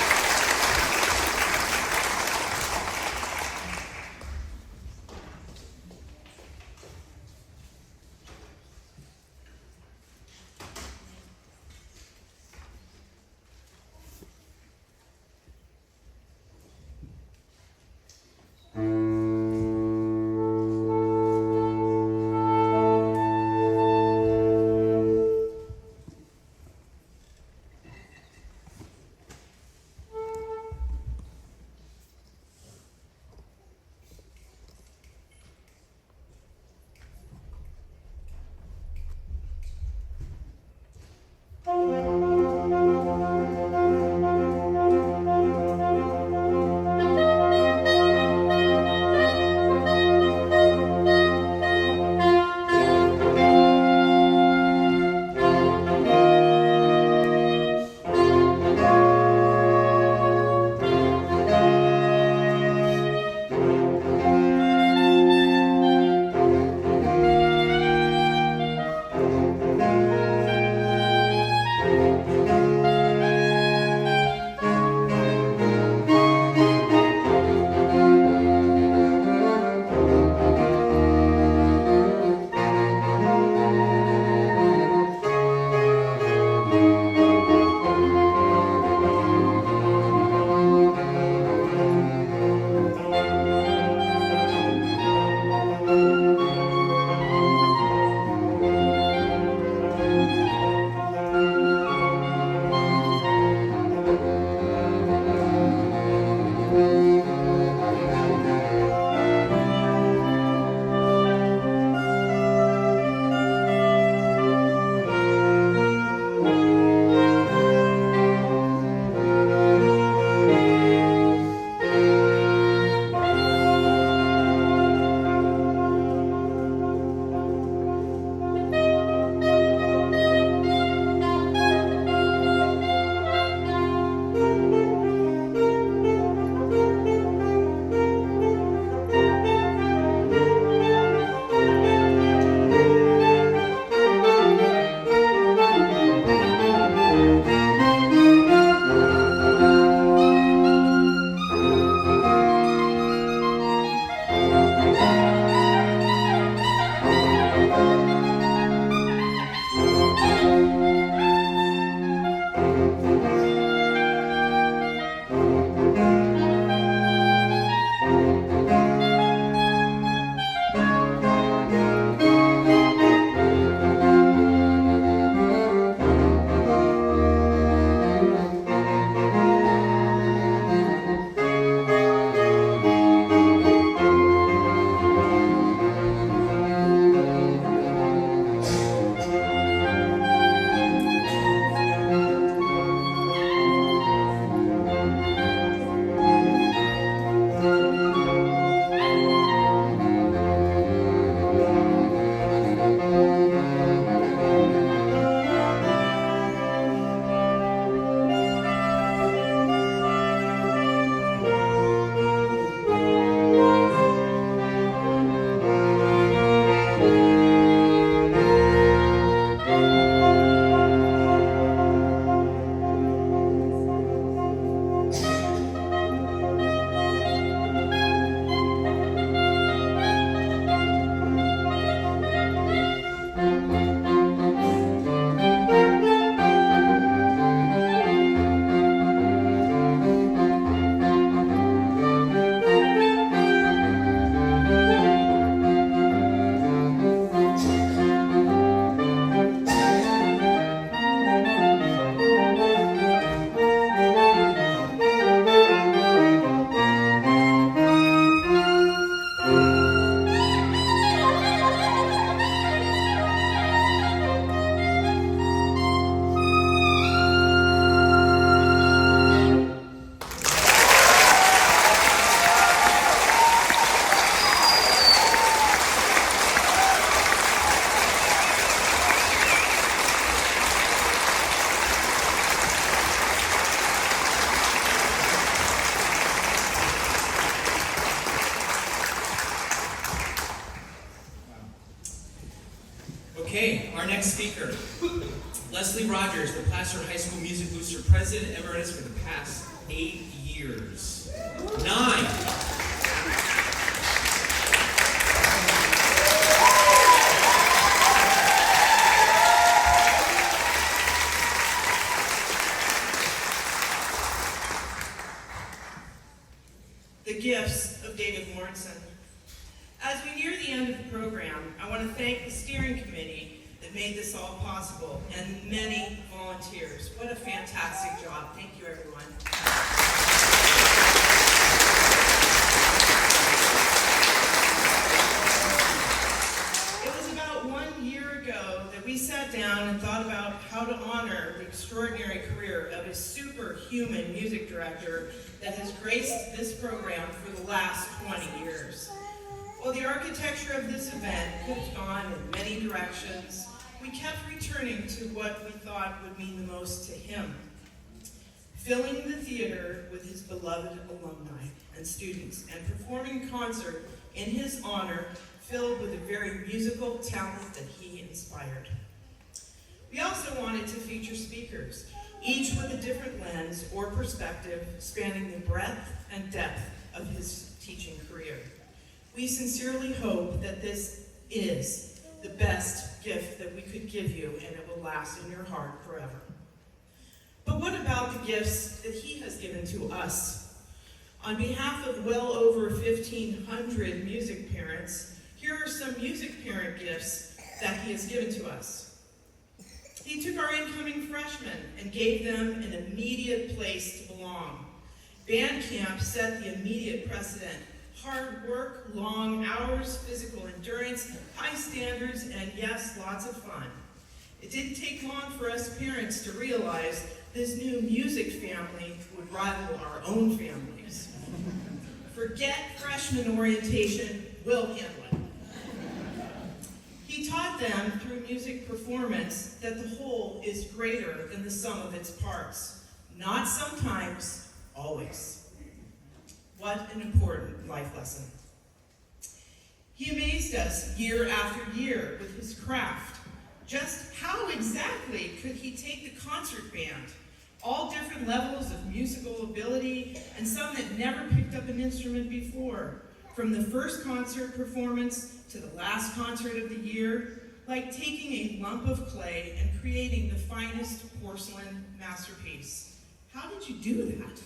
speaker. Leslie Rogers, the Placer High School Music Booster President Emeritus for the past 8 years. 9. The gifts of David Lawrenson. As we near the end of the program, I want to thank the steering committee that made this all possible and many volunteers. What a fantastic job. Thank you, everyone. It was about 1 year ago that we sat down and thought about how to honor the extraordinary career of a superhuman music director that has graced this program for the last 20 years. While the architecture of this event could have gone in many directions, we kept returning to what we thought would mean the most to him. Filling the theater with his beloved alumni and students and performing a concert in his honor filled with the very musical talent that he inspired. We also wanted to feature speakers, each with a different lens or perspective spanning the breadth and depth of his teaching career. We sincerely hope that this is the best gift that we could give you and it will last in your heart forever. But what about the gifts that he has given to us? On behalf of well over 1,500 music parents, here are some music parent gifts that he has given to us. He took our incoming freshmen and gave them an immediate place to belong. Band camp set the immediate precedent. Hard work, long hours, physical endurance, high standards, and yes, lots of fun. It didn't take long for us parents to realize this new music family would rival our own families. Forget freshman orientation, we'll handle it. He taught them through music performance that the whole is greater than the sum of its parts. Not sometimes, always. What an important life lesson. He amazed us year after year with his craft. Just how exactly could he take the concert band, all different levels of musical ability, and some that never picked up an instrument before, from the first concert performance to the last concert of the year, like taking a lump of clay and creating the finest porcelain masterpiece. How did you do that?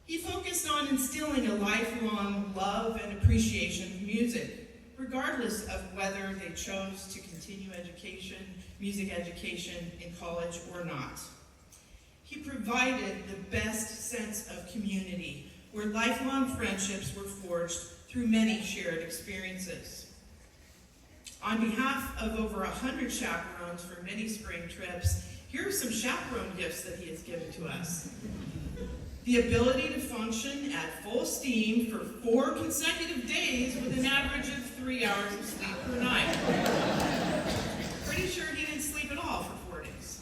He focused on instilling a lifelong love and appreciation of music, regardless of whether they chose to continue education, music education in college or not. He provided the best sense of community, where lifelong friendships were forged through many shared experiences. On behalf of over 100 chaperones for many spring trips, here are some chaperone gifts that he has given to us. The ability to function at full steam for 4 consecutive days with an average of 3 hours of sleep per night. Pretty sure he didn't sleep at all for 4 days.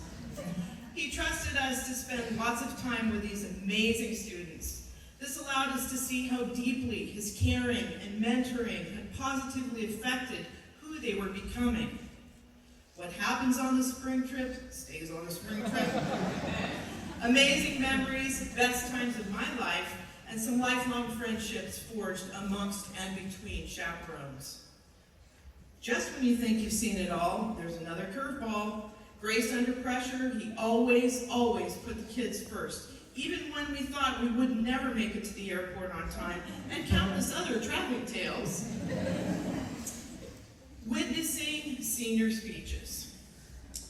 He trusted us to spend lots of time with these amazing students. This allowed us to see how deeply his caring and mentoring had positively affected who they were becoming. What happens on the spring trip stays on the spring trip. Amazing memories, best times of my life, and some lifelong friendships forged amongst and between chaperones. Just when you think you've seen it all, there's another curveball. Graced under pressure, he always put the kids first, even when we thought we would never make it to the airport on time, and countless other traveling tales. Witnessing senior speeches.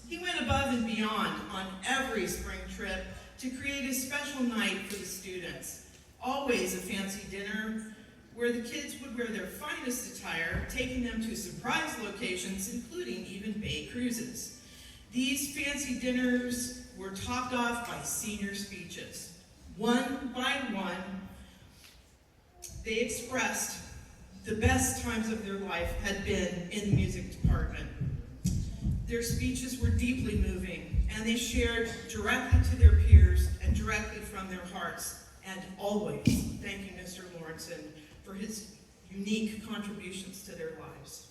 He went above and beyond on every spring trip to create a special night for the students. Always a fancy dinner where the kids would wear their finest attire, taking them to surprise locations, including even bay cruises. These fancy dinners were topped off by senior speeches. One by one, they expressed the best times of their life had been in the music department. Their speeches were deeply moving, and they shared directly to their peers and directly from their hearts, and always thanking Mr. Lawrenson for his unique contributions to their lives.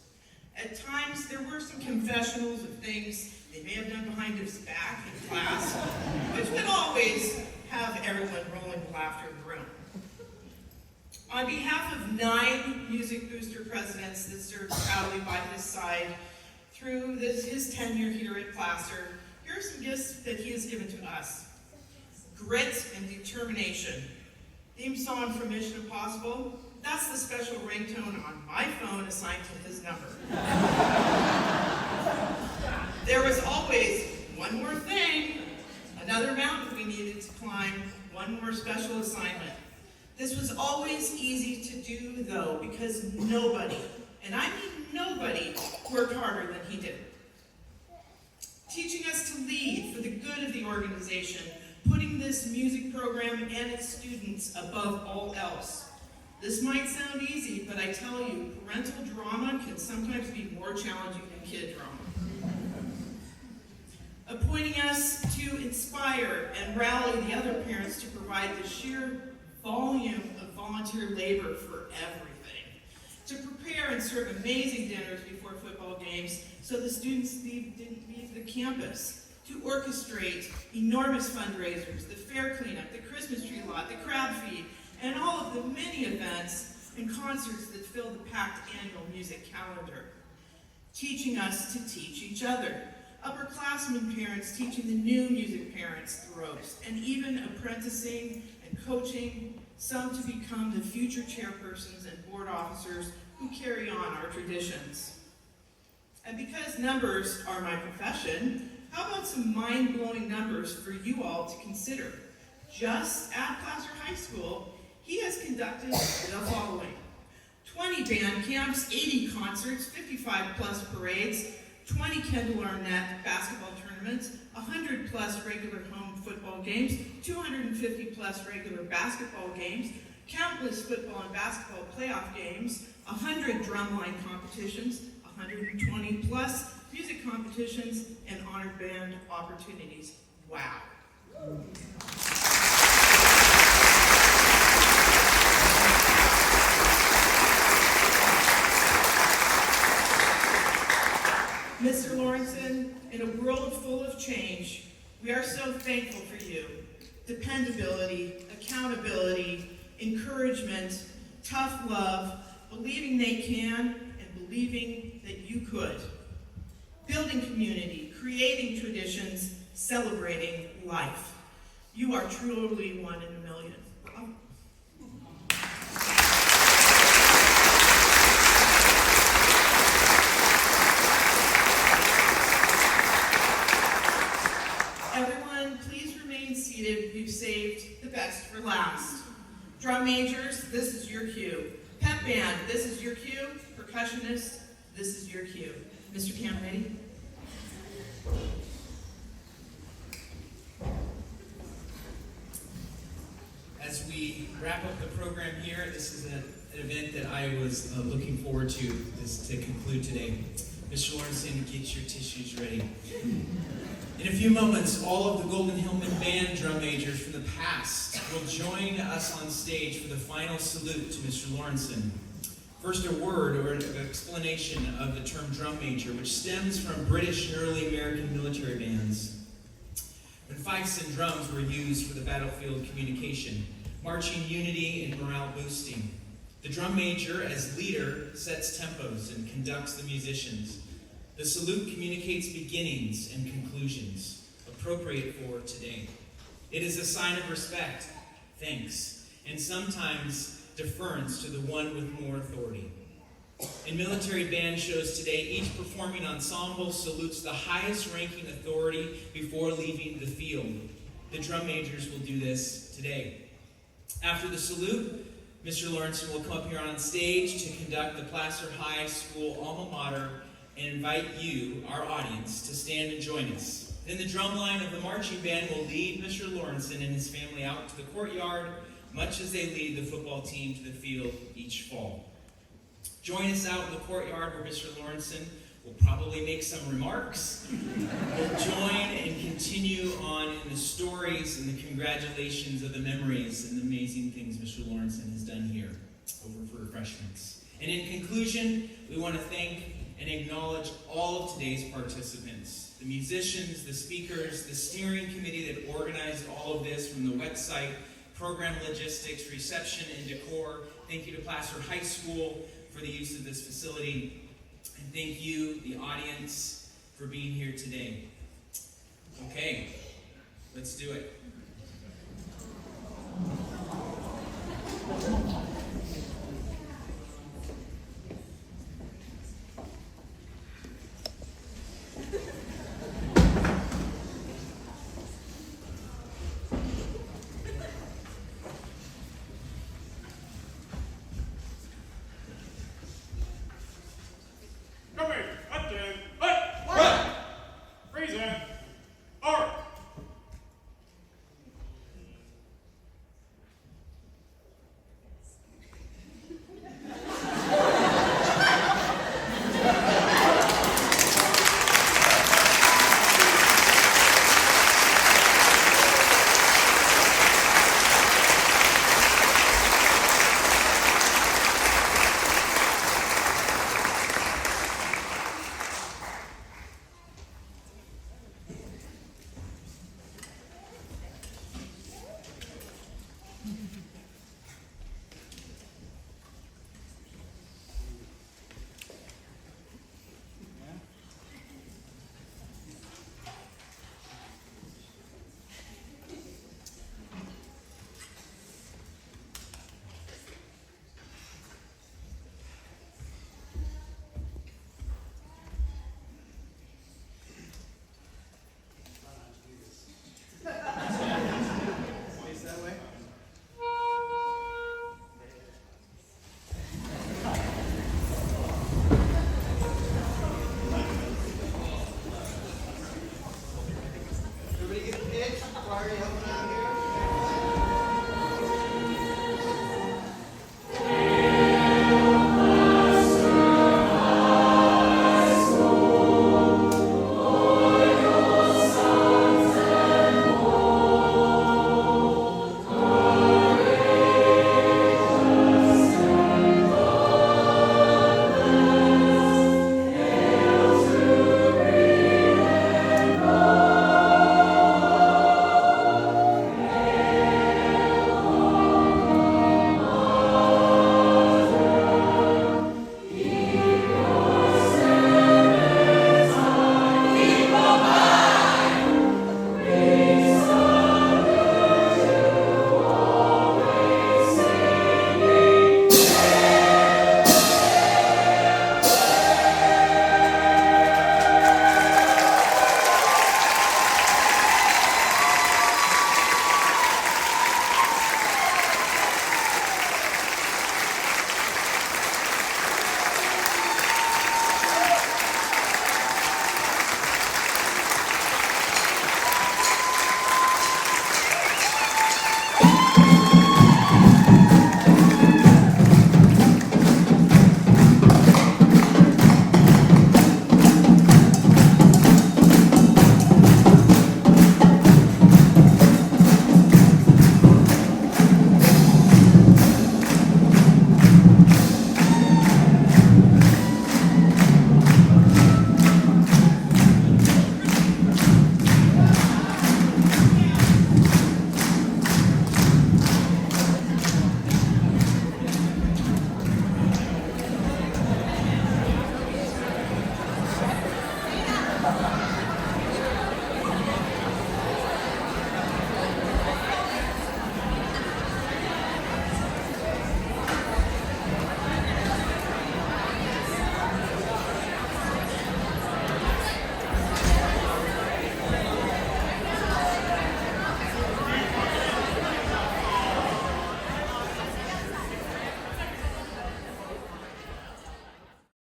At times, there were some confessionals of things they may have done behind his back in class, which would always have everyone rolling with laughter in the room. On behalf of 9 Music Booster presidents that served proudly by his side through his tenure here at Placer, here are some gifts that he has given to us. Grit and determination. Theme song from Mission Impossible. That's the special ringtone on my phone assigned to his number. There was always one more thing, another mountain we needed to climb, one more special assignment. This was always easy to do, though, because nobody, and I mean nobody, worked harder than he did. Teaching us to lead for the good of the organization, putting this music program and its students above all else. This might sound easy, but I tell you, parental drama can sometimes be more challenging than kid drama. Appointing us to inspire and rally the other parents to provide the sheer volume of volunteer labor for everything. To prepare and serve amazing dinners before football games so the students didn't leave the campus. To orchestrate enormous fundraisers, the fair cleanup, the Christmas tree lot, the crab feed, and all of the many events and concerts that fill the packed annual music calendar. Teaching us to teach each other. Upperclassmen parents teaching the new music parents the ropes, and even apprenticing and coaching some to become the future chairpersons and board officers who carry on our traditions. And because numbers are my profession, how about some mind-blowing numbers for you all to consider? Just at Placer High School, he has conducted the following: 20 band camps, 80 concerts, 55 plus parades, 20 Kendall Arnett basketball tournaments, 100 plus regular home football games, 250 plus regular basketball games, countless football and basketball playoff games, 100 drumline competitions, 120 plus music competitions, and honored band opportunities. Wow. Mr. Lawrenson, in a world full of change, we are so thankful for you. Dependability, accountability, encouragement, tough love, believing they can, and believing that you could. Building community, creating traditions, celebrating life. You are truly one in a million. Bravo. Everyone, please remain seated. We've saved the best for last. Drum majors, this is your cue. Pep band, this is your cue. Percussionists, this is your cue. Mr. Cameretti. As we wrap up the program here, this is an event that I was looking forward to conclude today. Mr. Lawrenson, get your tissues ready. In a few moments, all of the Golden Hillman Band drum majors from the past will join us on stage for the final salute to Mr. Lawrenson. First, a word or an explanation of the term drum major, which stems from British and early American military bands. When fifes and drums were used for the battlefield communication, marching unity and morale boosting. The drum major, as leader, sets tempos and conducts the musicians. The salute communicates beginnings and conclusions, appropriate for today. It is a sign of respect, thanks, and sometimes deference to the one with more authority. In military band shows today, each performing ensemble salutes the highest ranking authority before leaving the field. The drum majors will do this today. After the salute, Mr. Lawrenson will come up here on stage to conduct the Placer High School alma mater and invite you, our audience, to stand and join us. Then the drum line of the marching band will lead Mr. Lawrenson and his family out to the courtyard, much as they lead the football team to the field each fall. Join us out in the courtyard where Mr. Lawrenson will probably make some remarks. We'll join and continue on in the stories and the congratulations of the memories and the amazing things Mr. Lawrenson has done here over for refreshments. And in conclusion, we want to thank and acknowledge all of today's participants, the musicians, the speakers, the steering committee that organized all of this, from the website, program logistics, reception, and decor. Thank you to Placer High School for the use of this facility. And thank you, the audience, for being here today. Okay, let's do it.